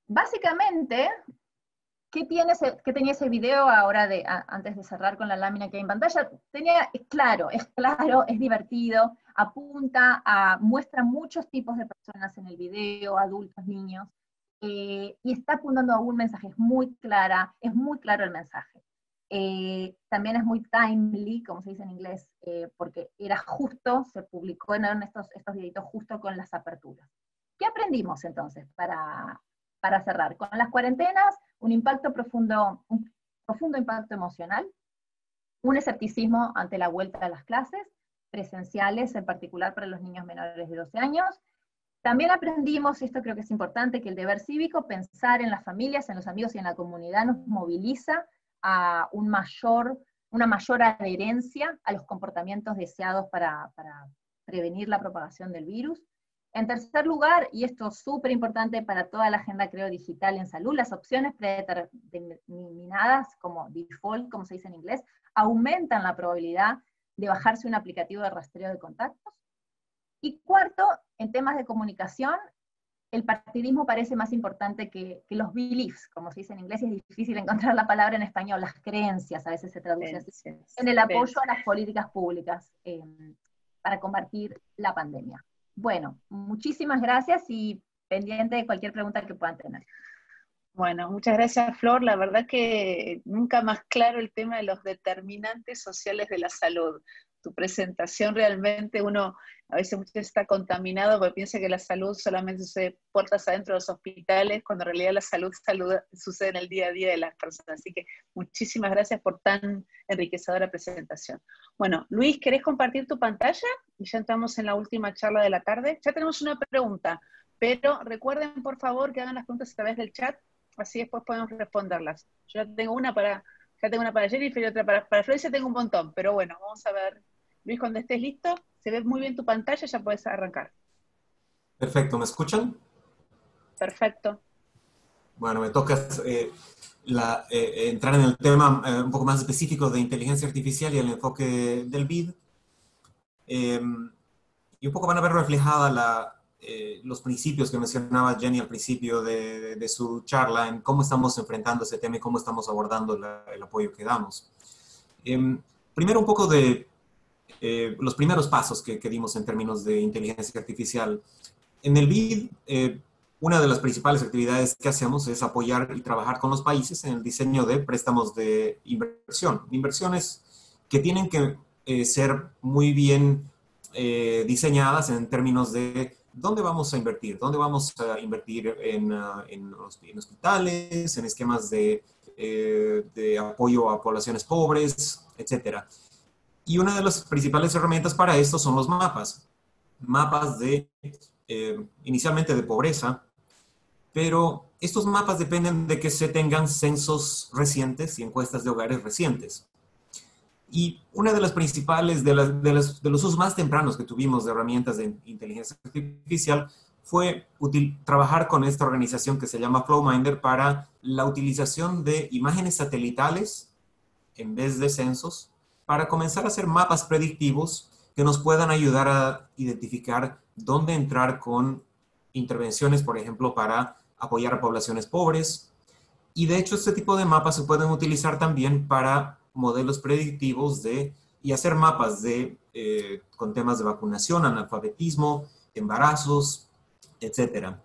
Básicamente, ¿qué tenía ese video ahora antes de cerrar con la lámina que hay en pantalla? Es claro, es divertido, muestra muchos tipos de personas en el video, adultos, niños, y está apuntando a un mensaje, es muy claro el mensaje. También es muy timely, como se dice en inglés, porque era justo, se publicó en estos videitos justo con las aperturas. ¿Qué aprendimos entonces para cerrar? Con las cuarentenas, un profundo impacto emocional, un escepticismo ante la vuelta a las clases, presenciales, en particular para los niños menores de 12 años. También aprendimos, y esto creo que es importante, que el deber cívico, pensar en las familias, en los amigos y en la comunidad, nos moviliza a una mayor adherencia a los comportamientos deseados para prevenir la propagación del virus. En tercer lugar, y esto es súper importante para toda la agenda, creo, digital en salud, las opciones predeterminadas como default, como se dice en inglés, aumentan la probabilidad de bajarse un aplicativo de rastreo de contactos. Y cuarto, en temas de comunicación, el partidismo parece más importante que los beliefs, como se dice en inglés, y es difícil encontrar la palabra en español, las creencias, a veces se traduce así, en el apoyo a las políticas públicas para combatir la pandemia. Bueno, muchísimas gracias y pendiente de cualquier pregunta que puedan tener. Bueno, muchas gracias, Flor. La verdad que nunca más claro el tema de los determinantes sociales de la salud. Tu presentación realmente, uno a veces muchas veces está contaminado porque piensa que la salud solamente sucede puertas adentro de los hospitales, cuando en realidad la salud sucede en el día a día de las personas. Así que muchísimas gracias por tan enriquecedora presentación. Bueno, Luis, ¿querés compartir tu pantalla? Y ya entramos en la última charla de la tarde. Ya tenemos una pregunta, pero recuerden por favor que hagan las preguntas a través del chat, así después podemos responderlas. Yo ya tengo una para Jennifer y otra para Florencia, tengo un montón, pero bueno, vamos a ver. Luis, cuando estés listo, se ve muy bien tu pantalla, ya puedes arrancar. Perfecto, ¿me escuchan? Perfecto. Bueno, me toca entrar en el tema un poco más específico de inteligencia artificial y el enfoque del BID. Y un poco van a ver reflejada los principios que mencionaba Jenny al principio de su charla, en cómo estamos enfrentando ese tema y cómo estamos abordando el apoyo que damos. Primero un poco de los primeros pasos que dimos en términos de inteligencia artificial. En el BID, una de las principales actividades que hacemos es apoyar y trabajar con los países en el diseño de préstamos de inversión. Inversiones que tienen que ser muy bien diseñadas en términos de dónde vamos a invertir. ¿Dónde vamos a invertir en hospitales, en esquemas de apoyo a poblaciones pobres, etcétera? Y una de las principales herramientas para esto son los mapas. Mapas inicialmente de pobreza, pero estos mapas dependen de que se tengan censos recientes y encuestas de hogares recientes. Y una de las principales, de los usos más tempranos que tuvimos de herramientas de inteligencia artificial fue trabajar con esta organización que se llama Flowminder para la utilización de imágenes satelitales en vez de censos, para comenzar a hacer mapas predictivos que nos puedan ayudar a identificar dónde entrar con intervenciones, por ejemplo, para apoyar a poblaciones pobres. Y de hecho, este tipo de mapas se pueden utilizar también para modelos predictivos y hacer mapas con temas de vacunación, analfabetismo, embarazos, etc.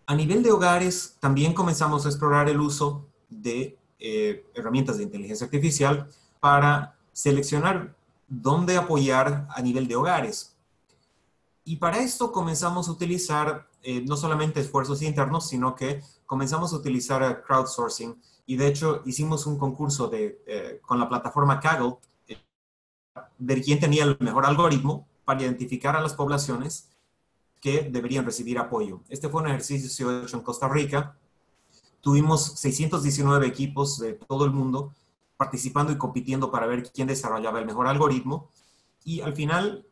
A nivel de hogares, también comenzamos a explorar el uso de herramientas de inteligencia artificial para seleccionar dónde apoyar a nivel de hogares. Y para esto comenzamos a utilizar no solamente esfuerzos internos, sino que comenzamos a utilizar crowdsourcing. Y de hecho hicimos un concurso con la plataforma Kaggle, ver quién tenía el mejor algoritmo para identificar a las poblaciones que deberían recibir apoyo. Este fue un ejercicio hecho en Costa Rica. Tuvimos 619 equipos de todo el mundo participando y compitiendo para ver quién desarrollaba el mejor algoritmo, y al final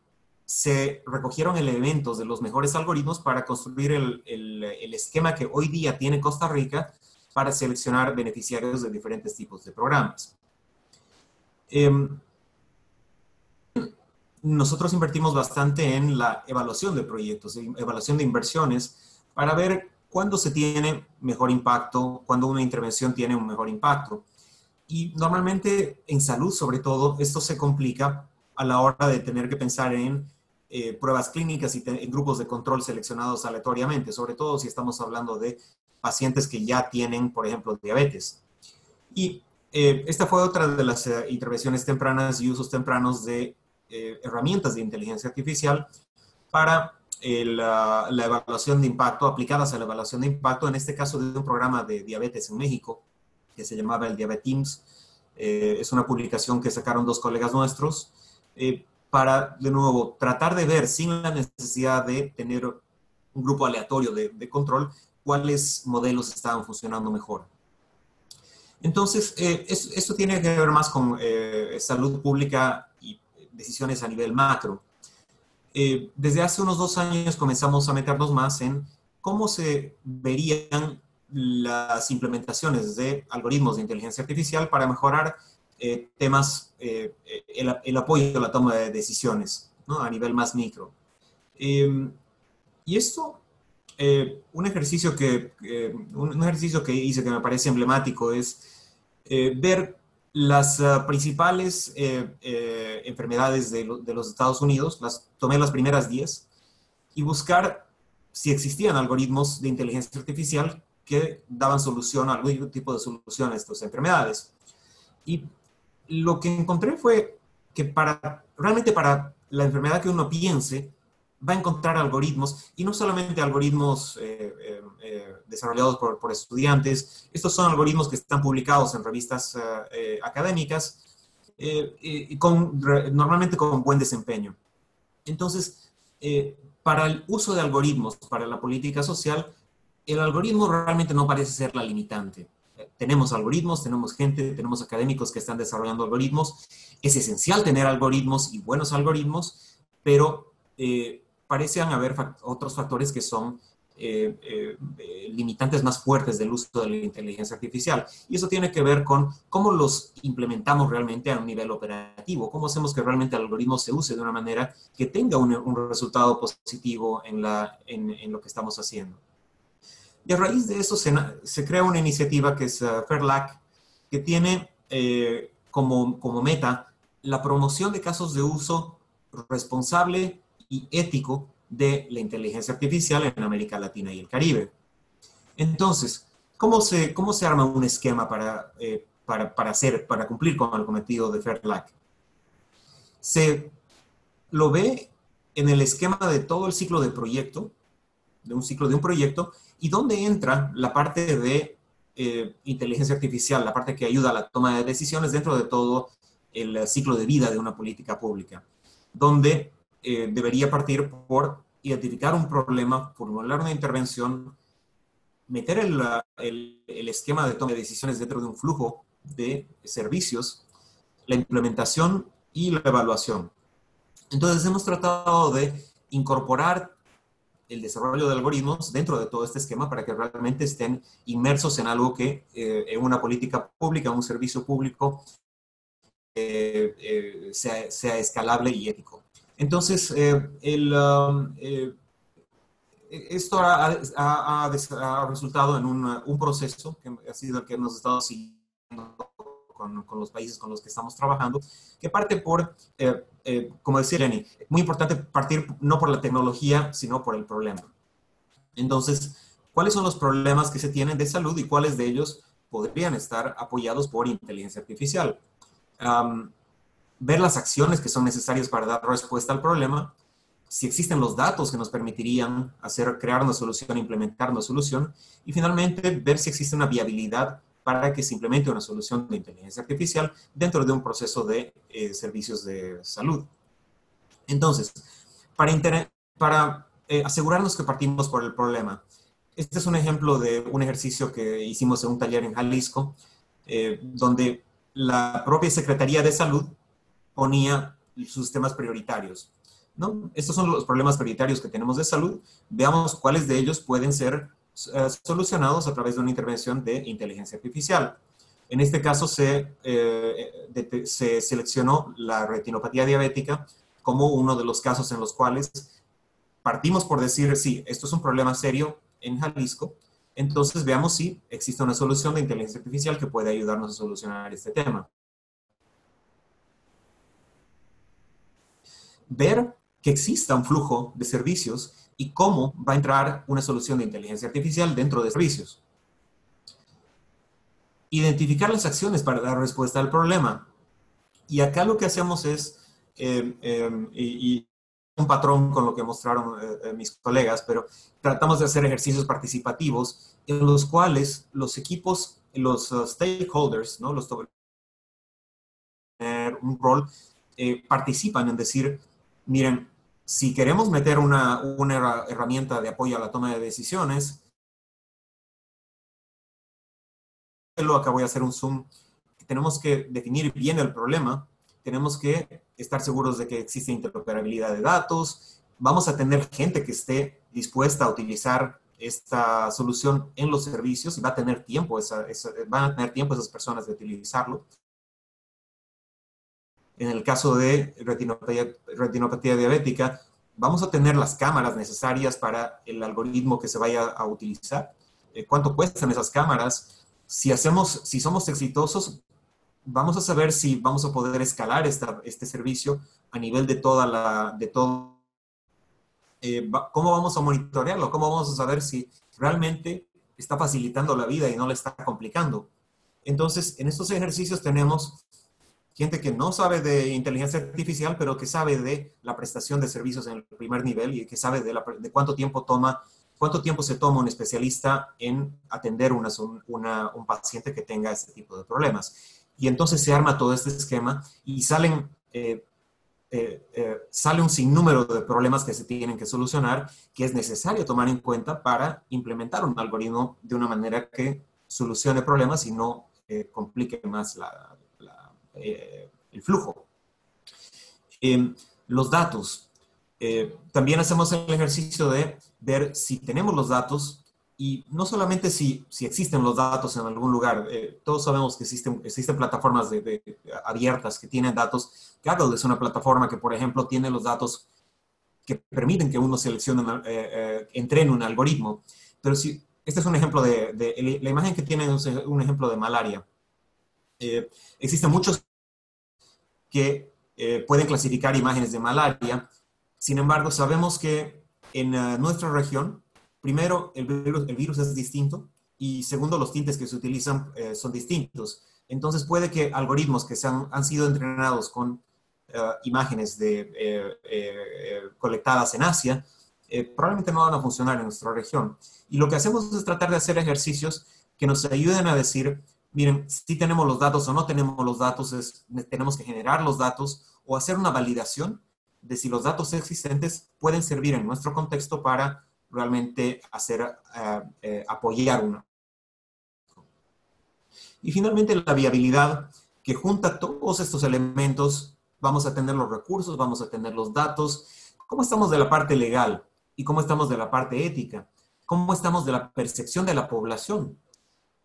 se recogieron elementos de los mejores algoritmos para construir el esquema que hoy día tiene Costa Rica para seleccionar beneficiarios de diferentes tipos de programas. Nosotros invertimos bastante en la evaluación de proyectos, evaluación de inversiones, para ver cuándo se tiene mejor impacto, cuándo una intervención tiene un mejor impacto. Y normalmente en salud, sobre todo, esto se complica a la hora de tener que pensar en pruebas clínicas y en grupos de control seleccionados aleatoriamente, sobre todo si estamos hablando de pacientes que ya tienen, por ejemplo, diabetes. Y esta fue otra de las intervenciones tempranas y usos tempranos de herramientas de inteligencia artificial para la evaluación de impacto, aplicadas a la evaluación de impacto, en este caso de un programa de diabetes en México, que se llamaba el Diabeteams. Es una publicación que sacaron 2 colegas nuestros, para, de nuevo, tratar de ver, sin la necesidad de tener un grupo aleatorio de control, cuáles modelos estaban funcionando mejor. Entonces, esto tiene que ver más con salud pública y decisiones a nivel macro. Desde hace unos 2 años comenzamos a meternos más en cómo se verían las implementaciones de algoritmos de inteligencia artificial para mejorar temas, el apoyo a la toma de decisiones, ¿no? A nivel más micro. Y esto, un ejercicio que hice que me parece emblemático es ver las principales enfermedades de los Estados Unidos, tomé las primeras 10 y buscar si existían algoritmos de inteligencia artificial que daban solución a algún tipo de solución a estas enfermedades. Y lo que encontré fue que realmente para la enfermedad que uno piense, va a encontrar algoritmos, y no solamente algoritmos desarrollados por estudiantes. Estos son algoritmos que están publicados en revistas académicas, normalmente con buen desempeño. Entonces, para el uso de algoritmos, para la política social, el algoritmo realmente no parece ser la limitante. Tenemos algoritmos, tenemos gente, tenemos académicos que están desarrollando algoritmos. Es esencial tener algoritmos y buenos algoritmos, pero parecen haber otros factores que son limitantes más fuertes del uso de la inteligencia artificial. Y eso tiene que ver con cómo los implementamos realmente a un nivel operativo, cómo hacemos que realmente el algoritmo se use de una manera que tenga un resultado positivo en lo que estamos haciendo. Y a raíz de eso se crea una iniciativa que es FAIRLAC, que tiene como meta la promoción de casos de uso responsable y ético de la inteligencia artificial en América Latina y el Caribe. Entonces, ¿cómo se arma un esquema para cumplir con el cometido de FAIRLAC? Se lo ve en el esquema de todo el ciclo de proyecto, de un proyecto, y dónde entra la parte de inteligencia artificial, la parte que ayuda a la toma de decisiones dentro de todo el ciclo de vida de una política pública, donde debería partir por identificar un problema, formular una intervención, meter el esquema de toma de decisiones dentro de un flujo de servicios, la implementación y la evaluación. Entonces hemos tratado de incorporar el desarrollo de algoritmos dentro de todo este esquema para que realmente estén inmersos en algo que en una política pública, un servicio público, sea escalable y ético. Entonces, esto ha resultado en un proceso que ha sido el que hemos estado siguiendo con los países con los que estamos trabajando, que parte por, como decía Lenny, muy importante partir no por la tecnología, sino por el problema. Entonces, ¿cuáles son los problemas que se tienen de salud y cuáles de ellos podrían estar apoyados por inteligencia artificial? Ver las acciones que son necesarias para dar respuesta al problema, si existen los datos que nos permitirían crear una solución, implementar una solución, y finalmente ver si existe una viabilidad para que se implemente una solución de inteligencia artificial dentro de un proceso de servicios de salud. Entonces, para asegurarnos que partimos por el problema, este es un ejemplo de un ejercicio que hicimos en un taller en Jalisco, donde la propia Secretaría de Salud ponía sus temas prioritarios, ¿no? Estos son los problemas prioritarios que tenemos de salud. Veamos cuáles de ellos pueden ser solucionados a través de una intervención de inteligencia artificial. En este caso se seleccionó la retinopatía diabética como uno de los casos en los cuales partimos por decir, sí, esto es un problema serio, en Jalisco. Entonces veamos si existe una solución de inteligencia artificial que puede ayudarnos a solucionar este tema. Ver que exista un flujo de servicios y cómo va a entrar una solución de inteligencia artificial dentro de servicios. Identificar las acciones para dar respuesta al problema. Y acá lo que hacemos es, y un patrón con lo que mostraron mis colegas, pero tratamos de hacer ejercicios participativos en los cuales los equipos, los stakeholders, ¿no? Los tener un rol, participan en decir, miren, si queremos meter una herramienta de apoyo a la toma de decisiones, acá voy a hacer un zoom, tenemos que definir bien el problema, tenemos que estar seguros de que existe interoperabilidad de datos, vamos a tener gente que esté dispuesta a utilizar esta solución en los servicios y va a tener tiempo, van a tener tiempo esas personas de utilizarlo. En el caso de retinopatía diabética, vamos a tener las cámaras necesarias para el algoritmo que se vaya a utilizar. ¿Cuánto cuestan esas cámaras? Si somos exitosos, vamos a saber si vamos a poder escalar este servicio a nivel de todo. ¿Cómo vamos a monitorearlo? ¿Cómo vamos a saber si realmente está facilitando la vida y no la está complicando? Entonces, en estos ejercicios tenemos gente que no sabe de inteligencia artificial, pero que sabe de la prestación de servicios en el primer nivel y que sabe de cuánto tiempo se toma un especialista en atender un paciente que tenga este tipo de problemas. Y entonces se arma todo este esquema y sale un sinnúmero de problemas que se tienen que solucionar, que es necesario tomar en cuenta para implementar un algoritmo de una manera que solucione problemas y no complique más el flujo. Los datos. También hacemos el ejercicio de ver si tenemos los datos y no solamente si existen los datos en algún lugar. Todos sabemos que existen plataformas abiertas que tienen datos. Kaggle es una plataforma que, por ejemplo, tiene los datos que permiten que uno entrene un algoritmo. Pero este es un ejemplo la imagen que tiene es un ejemplo de malaria. Existen muchos que pueden clasificar imágenes de malaria. Sin embargo, sabemos que en nuestra región, primero, el virus es distinto y segundo, los tintes que se utilizan son distintos. Entonces, puede que algoritmos que han sido entrenados con imágenes colectadas en Asia, probablemente no van a funcionar en nuestra región. Y lo que hacemos es tratar de hacer ejercicios que nos ayuden a decir, miren, si tenemos los datos o no tenemos los datos, tenemos que generar los datos o hacer una validación de si los datos existentes pueden servir en nuestro contexto para realmente apoyar una. Y finalmente la viabilidad, que junta todos estos elementos, vamos a tener los recursos, vamos a tener los datos, cómo estamos de la parte legal y cómo estamos de la parte ética, cómo estamos de la percepción de la población.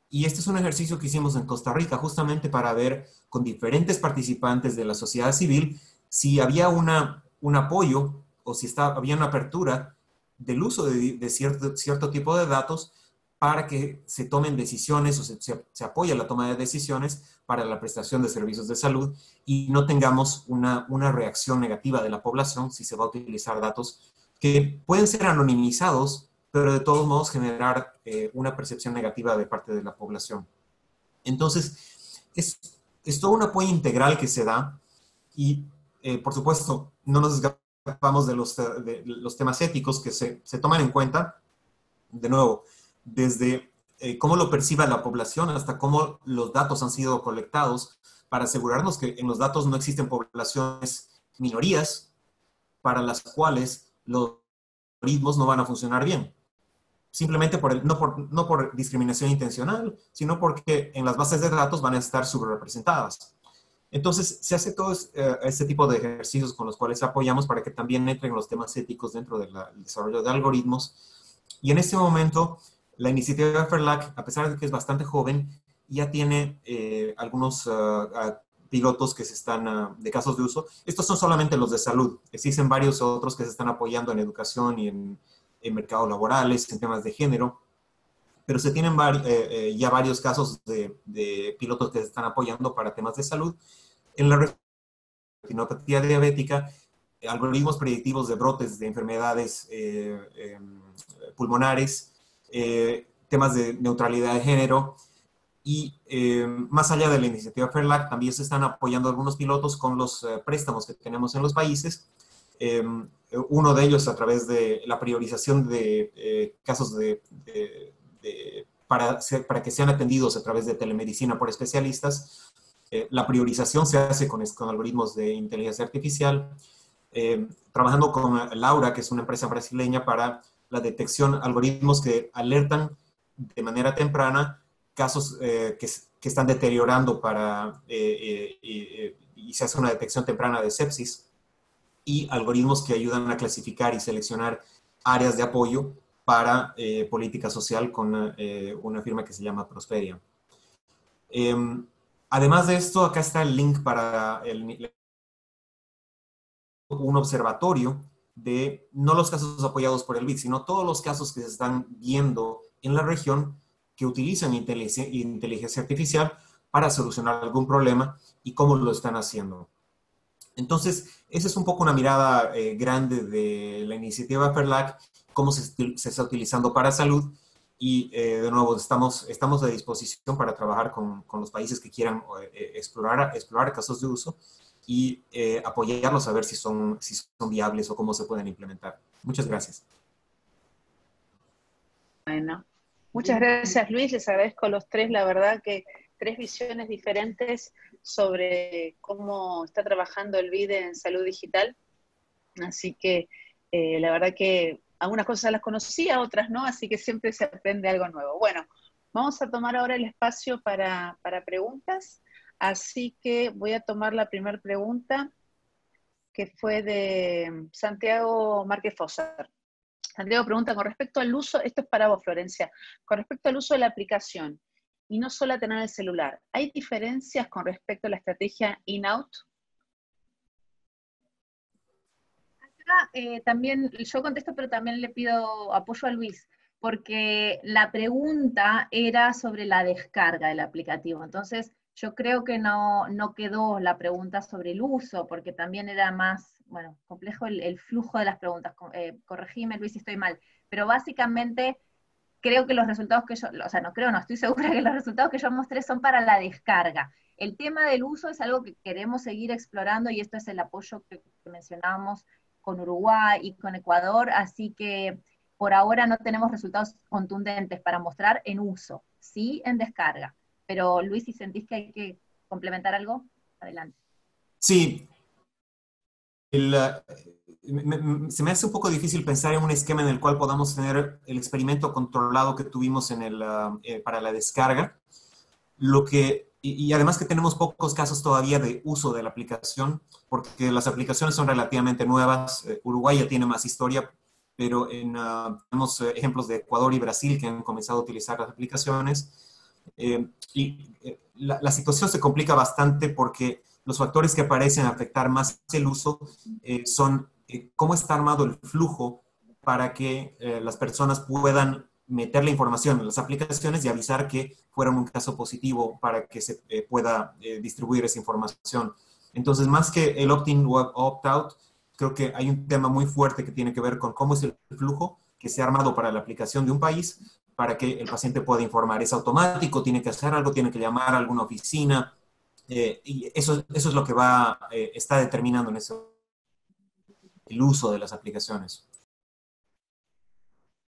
Y este es un ejercicio que hicimos en Costa Rica justamente para ver con diferentes participantes de la sociedad civil si había un apoyo o si había una apertura del uso de cierto tipo de datos para que se tomen decisiones o se apoye la toma de decisiones para la prestación de servicios de salud y no tengamos una reacción negativa de la población si se va a utilizar datos que pueden ser anonimizados, pero de todos modos generar una percepción negativa de parte de la población. Entonces, es todo un apoyo integral que se da y, por supuesto, no nos escapamos de los temas éticos que se toman en cuenta, de nuevo, desde cómo lo perciba la población hasta cómo los datos han sido colectados para asegurarnos que en los datos no existen poblaciones minorías para las cuales los algoritmos no van a funcionar bien. Simplemente no por discriminación intencional, sino porque en las bases de datos van a estar subrepresentadas. Entonces, se hace todo este tipo de ejercicios con los cuales apoyamos para que también entren los temas éticos dentro del desarrollo de algoritmos. Y en este momento, la iniciativa FERLAC, a pesar de que es bastante joven, ya tiene algunos pilotos que de casos de uso. Estos son solamente los de salud. Existen varios otros que se están apoyando en educación y en en mercados laborales, en temas de género, pero se tienen ya varios casos de pilotos que se están apoyando para temas de salud. En la retinopatía diabética, algoritmos predictivos de brotes de enfermedades pulmonares, temas de neutralidad de género, y más allá de la iniciativa FAIRLAC, también se están apoyando algunos pilotos con los préstamos que tenemos en los países. Uno de ellos a través de la priorización de casos para que sean atendidos a través de telemedicina por especialistas. La priorización se hace con algoritmos de inteligencia artificial, trabajando con Laura, que es una empresa brasileña, para la detección, algoritmos que alertan de manera temprana casos que están deteriorando y se hace una detección temprana de sepsis, y algoritmos que ayudan a clasificar y seleccionar áreas de apoyo para política social con una firma que se llama Prosperia. Además de esto, acá está el link para un observatorio de no los casos apoyados por el BID, sino todos los casos que se están viendo en la región que utilizan inteligencia artificial para solucionar algún problema y cómo lo están haciendo. Entonces, esa es un poco una mirada grande de la iniciativa FAIRLAC, cómo se está utilizando para salud, y de nuevo estamos a disposición para trabajar con los países que quieran explorar casos de uso y apoyarlos a ver si son viables o cómo se pueden implementar. Muchas gracias. Bueno, muchas gracias, Luis. Les agradezco a los tres, la verdad que 3 visiones diferentes sobre cómo está trabajando el BID en salud digital. Así que la verdad que algunas cosas las conocía, otras no, así que siempre se aprende algo nuevo. Bueno, vamos a tomar ahora el espacio para preguntas. Así que voy a tomar la primera pregunta, que fue de Santiago Márquez Fosser. Santiago pregunta, con respecto al uso, esto es para vos, Florencia, con respecto al uso de la aplicación, y no solo a tener el celular, ¿hay diferencias con respecto a la estrategia in-out? También yo contesto, pero también le pido apoyo a Luis, porque la pregunta era sobre la descarga del aplicativo. Entonces, yo creo que no quedó la pregunta sobre el uso, porque también era más, bueno, complejo el flujo de las preguntas. Corregime, Luis, si estoy mal. Pero básicamente, creo que los resultados que yo, o sea, no creo, no estoy segura que los resultados que yo mostré son para la descarga. El tema del uso es algo que queremos seguir explorando, y esto es el apoyo que mencionábamos con Uruguay y con Ecuador, así que por ahora no tenemos resultados contundentes para mostrar en uso, sí en descarga. Pero Luis, si sentís que hay que complementar algo, adelante. Sí. Se me hace un poco difícil pensar en un esquema en el cual podamos tener el experimento controlado que tuvimos para la descarga. Y además que tenemos pocos casos todavía de uso de la aplicación, porque las aplicaciones son relativamente nuevas. Uruguay ya tiene más historia, pero tenemos ejemplos de Ecuador y Brasil que han comenzado a utilizar las aplicaciones. La situación se complica bastante porque los factores que aparecen a afectar más el uso son cómo está armado el flujo para que las personas puedan meter la información en las aplicaciones y avisar que fueron un caso positivo para que se pueda distribuir esa información. Entonces, más que el opt-in o opt-out, creo que hay un tema muy fuerte que tiene que ver con cómo es el flujo que se ha armado para la aplicación de un país para que el paciente pueda informar. ¿Es automático? ¿Tiene que hacer algo? ¿Tiene que llamar a alguna oficina? Y eso es lo que está determinando en eso el uso de las aplicaciones.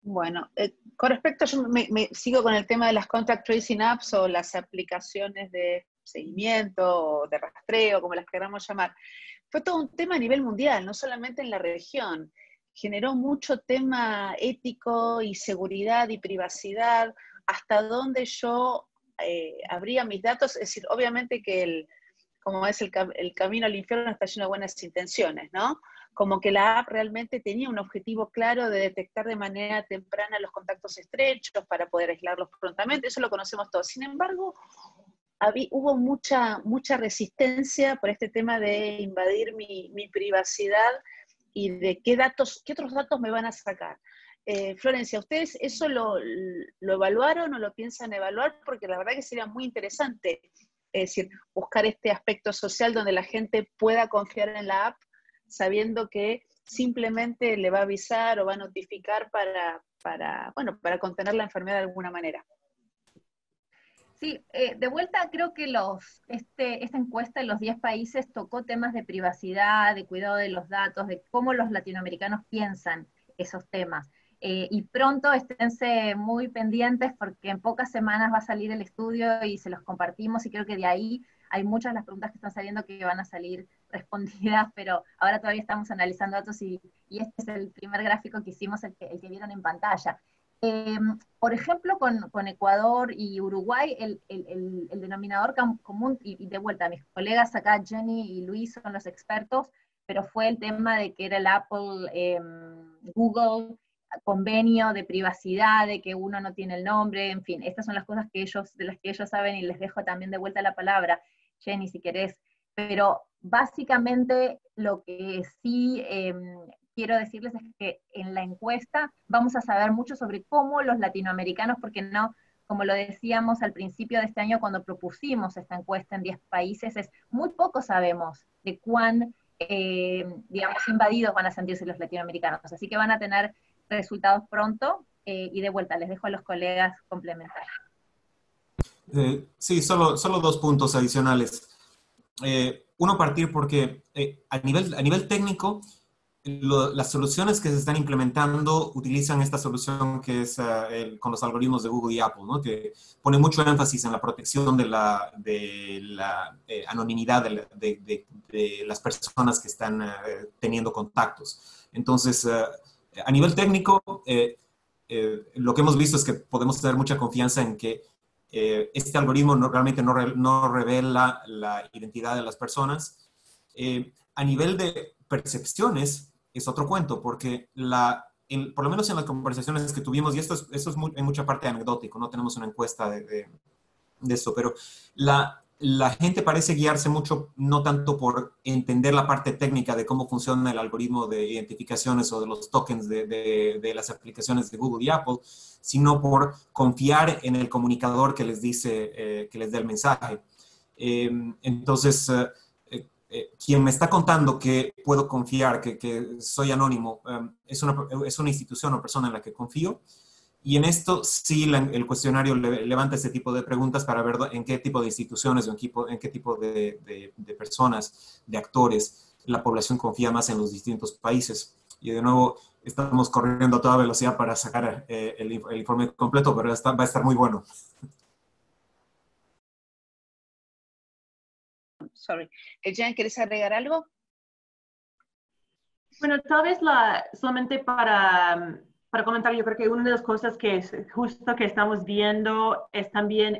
Bueno, con respecto, yo me sigo con el tema de las contact tracing apps o las aplicaciones de seguimiento o de rastreo, como las queramos llamar. Fue todo un tema a nivel mundial, no solamente en la región. Generó mucho tema ético y seguridad y privacidad, hasta dónde yo abría mis datos. Es decir, obviamente que como es el camino al infierno está lleno de buenas intenciones, ¿no? Como que la app realmente tenía un objetivo claro de detectar de manera temprana los contactos estrechos para poder aislarlos prontamente, eso lo conocemos todos. Sin embargo, hubo mucha resistencia por este tema de invadir mi privacidad y de qué otros datos me van a sacar. Florencia, ¿ustedes eso lo evaluaron o lo piensan evaluar? Porque la verdad que sería muy interesante, es decir, buscar este aspecto social donde la gente pueda confiar en la app sabiendo que simplemente le va a avisar o va a notificar para contener la enfermedad de alguna manera. Sí, de vuelta creo que esta encuesta en los 10 países tocó temas de privacidad, de cuidado de los datos, de cómo los latinoamericanos piensan esos temas. Y pronto esténse muy pendientes porque en pocas semanas va a salir el estudio y se los compartimos y creo que de ahí hay muchas de las preguntas que están saliendo que van a salir respondidas, pero ahora todavía estamos analizando datos y este es el primer gráfico que hicimos, el que vieron en pantalla. Por ejemplo, con Ecuador y Uruguay, el denominador común, y de vuelta, mis colegas acá, Jenny y Luis, son los expertos, pero fue el tema de que era el Apple, Google, convenio de privacidad, de que uno no tiene el nombre, en fin, estas son las cosas de las que ellos saben y les dejo también de vuelta la palabra, Jenny, si querés. Pero básicamente lo que sí quiero decirles es que en la encuesta vamos a saber mucho sobre cómo los latinoamericanos, porque no, como lo decíamos al principio de este año cuando propusimos esta encuesta en 10 países, es muy poco sabemos de cuán, digamos, invadidos van a sentirse los latinoamericanos. Así que van a tener resultados pronto y de vuelta les dejo a los colegas complementar. Sí, solo 2 puntos adicionales. Uno, partir porque a nivel técnico, las soluciones que se están implementando utilizan esta solución que es con los algoritmos de Google y Apple, ¿no? Que pone mucho énfasis en la protección de la anonimidad de las personas que están teniendo contactos. Entonces, a nivel técnico, lo que hemos visto es que podemos tener mucha confianza en que este algoritmo realmente no revela la identidad de las personas. A nivel de percepciones, es otro cuento, porque por lo menos en las conversaciones que tuvimos, y esto es en mucha parte anecdótico, no tenemos una encuesta de esto, pero la gente parece guiarse mucho, no tanto por entender la parte técnica de cómo funciona el algoritmo de identificaciones o de los tokens de las aplicaciones de Google y Apple, sino por confiar en el comunicador que les dice, que les dé el mensaje. Entonces, quien me está contando que puedo confiar, que soy anónimo, es una institución o persona en la que confío. Y en esto sí el cuestionario levanta este tipo de preguntas para ver en qué tipo de instituciones o en qué tipo de personas, de actores, la población confía más en los distintos países. Y de nuevo, estamos corriendo a toda velocidad para sacar el informe completo, pero va a estar muy bueno. Sorry. Jen, ¿querés agregar algo? Bueno, tal vez solamente para comentar, yo creo que una de las cosas que es justo que estamos viendo es también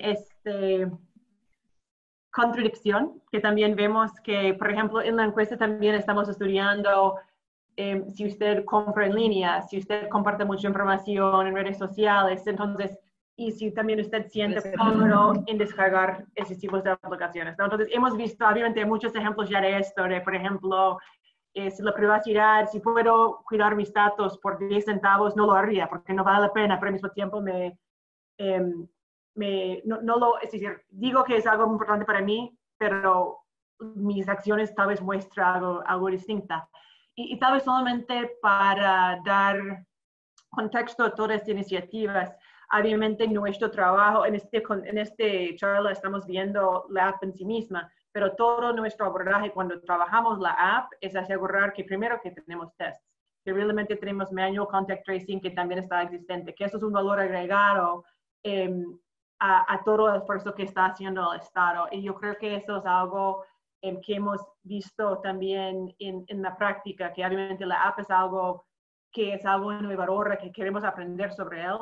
contradicción, que también vemos que, por ejemplo, en la encuesta también estamos estudiando si usted compra en línea, si usted comparte mucha información en redes sociales, entonces, y si también usted siente cómodo en descargar esos tipos de aplicaciones, ¿no? Entonces, hemos visto, obviamente, muchos ejemplos ya de esto, de, por ejemplo, la privacidad, si puedo cuidar mis datos por 10 centavos, no lo haría, porque no vale la pena, pero al mismo tiempo es decir, digo que es algo muy importante para mí, pero mis acciones tal vez muestran algo distinta. Y tal vez solamente para dar contexto a todas estas iniciativas, obviamente nuestro trabajo, en este charla estamos viendo la app en sí misma, pero todo nuestro abordaje cuando trabajamos la app es asegurar que primero que tenemos tests, que realmente tenemos manual contact tracing que también está existente, que eso es un valor agregado a todo el esfuerzo que está haciendo el Estado. Y yo creo que eso es algo que hemos visto también en la práctica, que obviamente la app es algo innovador, que queremos aprender sobre él,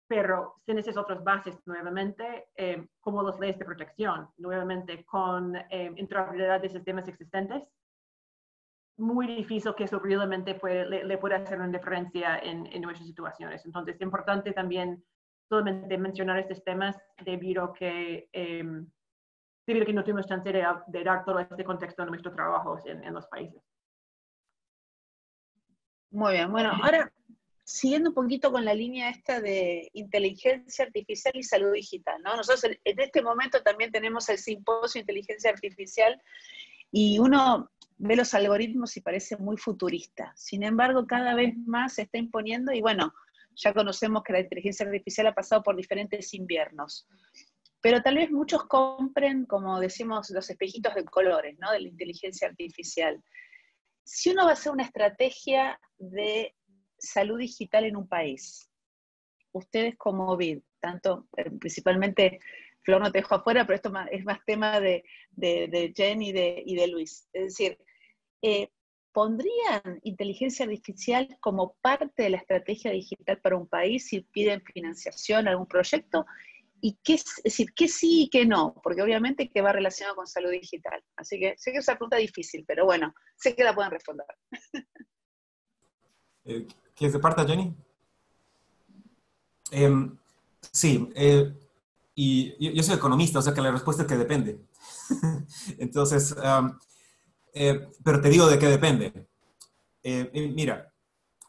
pero sin esas otras bases, nuevamente, como las leyes de protección, nuevamente, con interoperabilidad de sistemas existentes, muy difícil que eso realmente le pueda hacer una diferencia en nuestras situaciones. Entonces, es importante también solamente mencionar estos temas debido a que no tuvimos chance de dar todo este contexto en nuestros trabajos en los países. Muy bien, bueno, ahora siguiendo un poquito con la línea esta de inteligencia artificial y salud digital, ¿no? Nosotros en este momento también tenemos el simposio de inteligencia artificial y uno ve los algoritmos y parece muy futurista. Sin embargo, cada vez más se está imponiendo y bueno, ya conocemos que la inteligencia artificial ha pasado por diferentes inviernos. Pero tal vez muchos compren, como decimos, los espejitos de colores, ¿no? De la inteligencia artificial. Si uno va a hacer una estrategia de salud digital en un país, ustedes como BID, tanto principalmente, Flor no te dejo afuera, pero esto es más tema de Jen y de Luis. Es decir, ¿pondrían inteligencia artificial como parte de la estrategia digital para un país si piden financiación a algún proyecto? ¿Y es decir, qué sí y qué no? Porque obviamente que va relacionado con salud digital. Así que sé que es una pregunta difícil, pero bueno, sé que la pueden responder. ¿Quieres de parte, Jenny? Sí, y yo soy economista, o sea que la respuesta es que depende. Entonces, pero te digo de qué depende. Mira,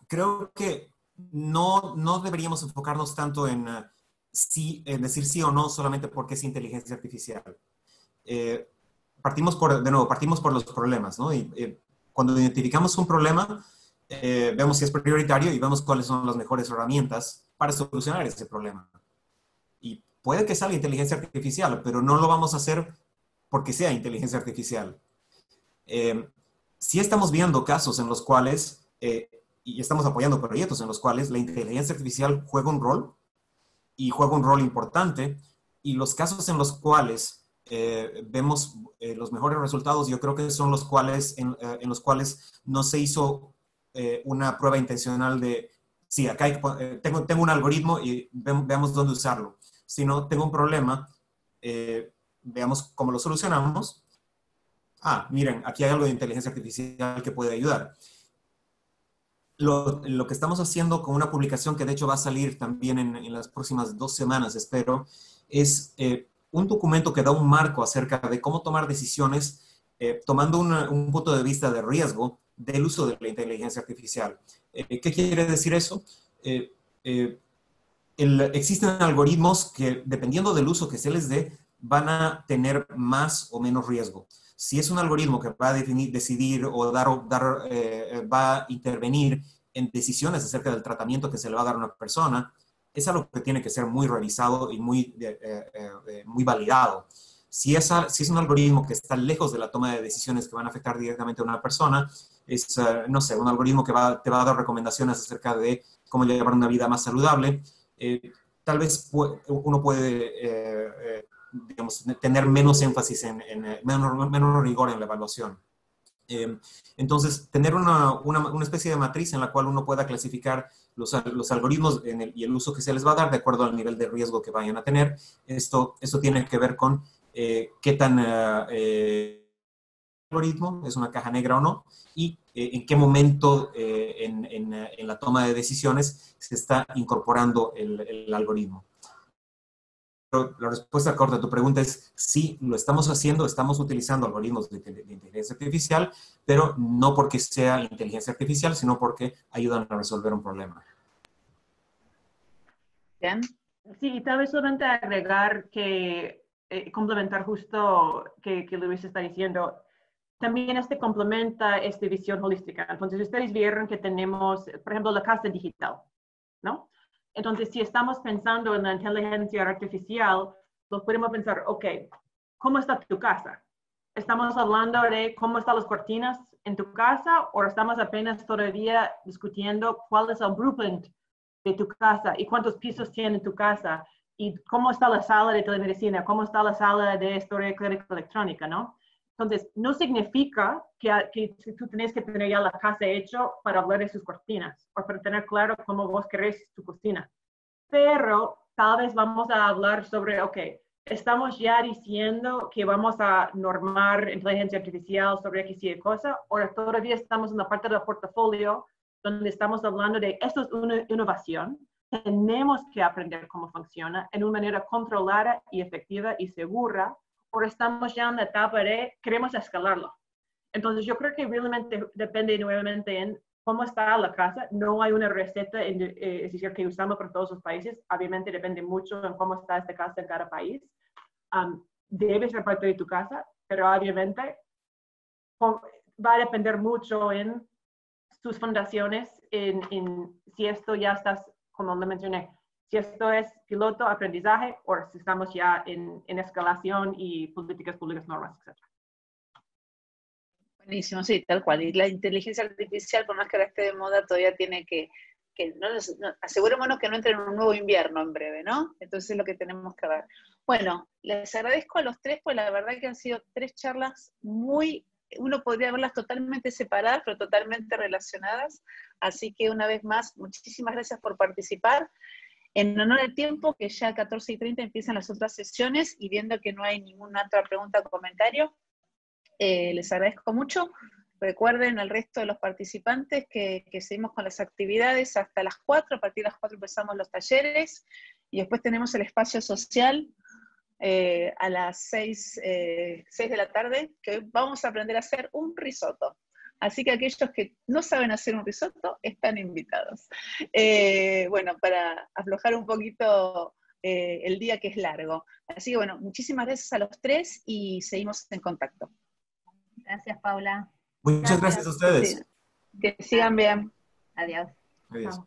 creo que no deberíamos enfocarnos tanto en, en decir sí o no solamente porque es inteligencia artificial. Partimos por los problemas, ¿no? Y cuando identificamos un problema, vemos si es prioritario y vemos cuáles son las mejores herramientas para solucionar ese problema. Y puede que salga inteligencia artificial, pero no lo vamos a hacer porque sea inteligencia artificial. Sí estamos viendo casos en los cuales, y estamos apoyando proyectos en los cuales la inteligencia artificial juega un rol, y juega un rol importante, y los casos en los cuales vemos los mejores resultados, yo creo que son los cuales, en los cuales no se hizo una prueba intencional de, sí, acá tengo un algoritmo y veamos dónde usarlo. Si no, tengo un problema, veamos cómo lo solucionamos. Ah, miren, aquí hay algo de inteligencia artificial que puede ayudar. Lo que estamos haciendo con una publicación que de hecho va a salir también en las próximas 2 semanas, espero, es un documento que da un marco acerca de cómo tomar decisiones tomando un punto de vista de riesgo del uso de la inteligencia artificial. ¿Qué quiere decir eso? Existen algoritmos que, dependiendo del uso que se les dé, van a tener más o menos riesgo. Si es un algoritmo que va a decidir o va a intervenir en decisiones acerca del tratamiento que se le va a dar a una persona, es algo que tiene que ser muy revisado y muy validado. Si es un algoritmo que está lejos de la toma de decisiones que van a afectar directamente a una persona, es, no sé, un algoritmo que te va a dar recomendaciones acerca de cómo llevar una vida más saludable, tal vez uno puede digamos, tener menos énfasis menos rigor en la evaluación. Entonces, tener una especie de matriz en la cual uno pueda clasificar los algoritmos y el uso que se les va a dar de acuerdo al nivel de riesgo que vayan a tener. Esto tiene que ver con qué tan algoritmo es una caja negra o no, y en qué momento en la toma de decisiones se está incorporando el algoritmo. Pero la respuesta corta a tu pregunta es sí, lo estamos haciendo, estamos utilizando algoritmos de inteligencia artificial, pero no porque sea inteligencia artificial, sino porque ayudan a resolver un problema. ¿Bien? Sí, y tal vez solamente agregar que, complementar justo que Luis está diciendo, también complementa esta visión holística. Entonces, ustedes vieron que tenemos, por ejemplo, la casa digital, ¿no? Entonces, si estamos pensando en la inteligencia artificial, nos podemos pensar, ok, ¿cómo está tu casa? ¿Estamos hablando de cómo están las cortinas en tu casa o estamos apenas todavía discutiendo cuál es el blueprint de tu casa y cuántos pisos tiene tu casa y cómo está la sala de telemedicina, cómo está la sala de historia clínica electrónica, ¿no? Entonces, no significa que tú tienes que tener ya la casa hecha para hablar de sus cortinas o para tener claro cómo vos querés tu cocina. Pero tal vez vamos a hablar sobre, ok, estamos ya diciendo que vamos a normar inteligencia artificial sobre X y cosa, o todavía estamos en la parte del portafolio donde estamos hablando de esto es una innovación, tenemos que aprender cómo funciona en una manera controlada y efectiva y segura, o estamos ya en la etapa de queremos escalarlo. Entonces yo creo que realmente depende nuevamente en cómo está la casa. No hay una receta, es decir, que usamos para todos los países. Obviamente depende mucho en cómo está esta casa en cada país. Debe ser parte de tu casa, pero obviamente va a depender mucho en sus fundaciones, en si esto ya estás, como le mencioné, si esto es piloto, aprendizaje, o si estamos ya en escalación y políticas públicas, normas, etc. Buenísimo, sí, tal cual. Y la inteligencia artificial, por más que ahora esté de moda, todavía tiene que asegurémonos que no entre en un nuevo invierno en breve, ¿no? Entonces es lo que tenemos que ver. Bueno, les agradezco a los tres, pues la verdad que han sido 3 charlas uno podría verlas totalmente separadas, pero totalmente relacionadas. Así que una vez más, muchísimas gracias por participar. En honor al tiempo, que ya a 14:30 empiezan las otras sesiones, y viendo que no hay ninguna otra pregunta o comentario, les agradezco mucho. Recuerden al resto de los participantes que seguimos con las actividades hasta las 4, a partir de las 4 empezamos los talleres, y después tenemos el espacio social a las 6 de la tarde, que hoy vamos a aprender a hacer un risotto. Así que aquellos que no saben hacer un risotto están invitados. Bueno, para aflojar un poquito el día, que es largo. Así que bueno, muchísimas gracias a los 3 y seguimos en contacto. Gracias, Paula. Muchas gracias a ustedes. Que sigan bien. Adiós. Adiós.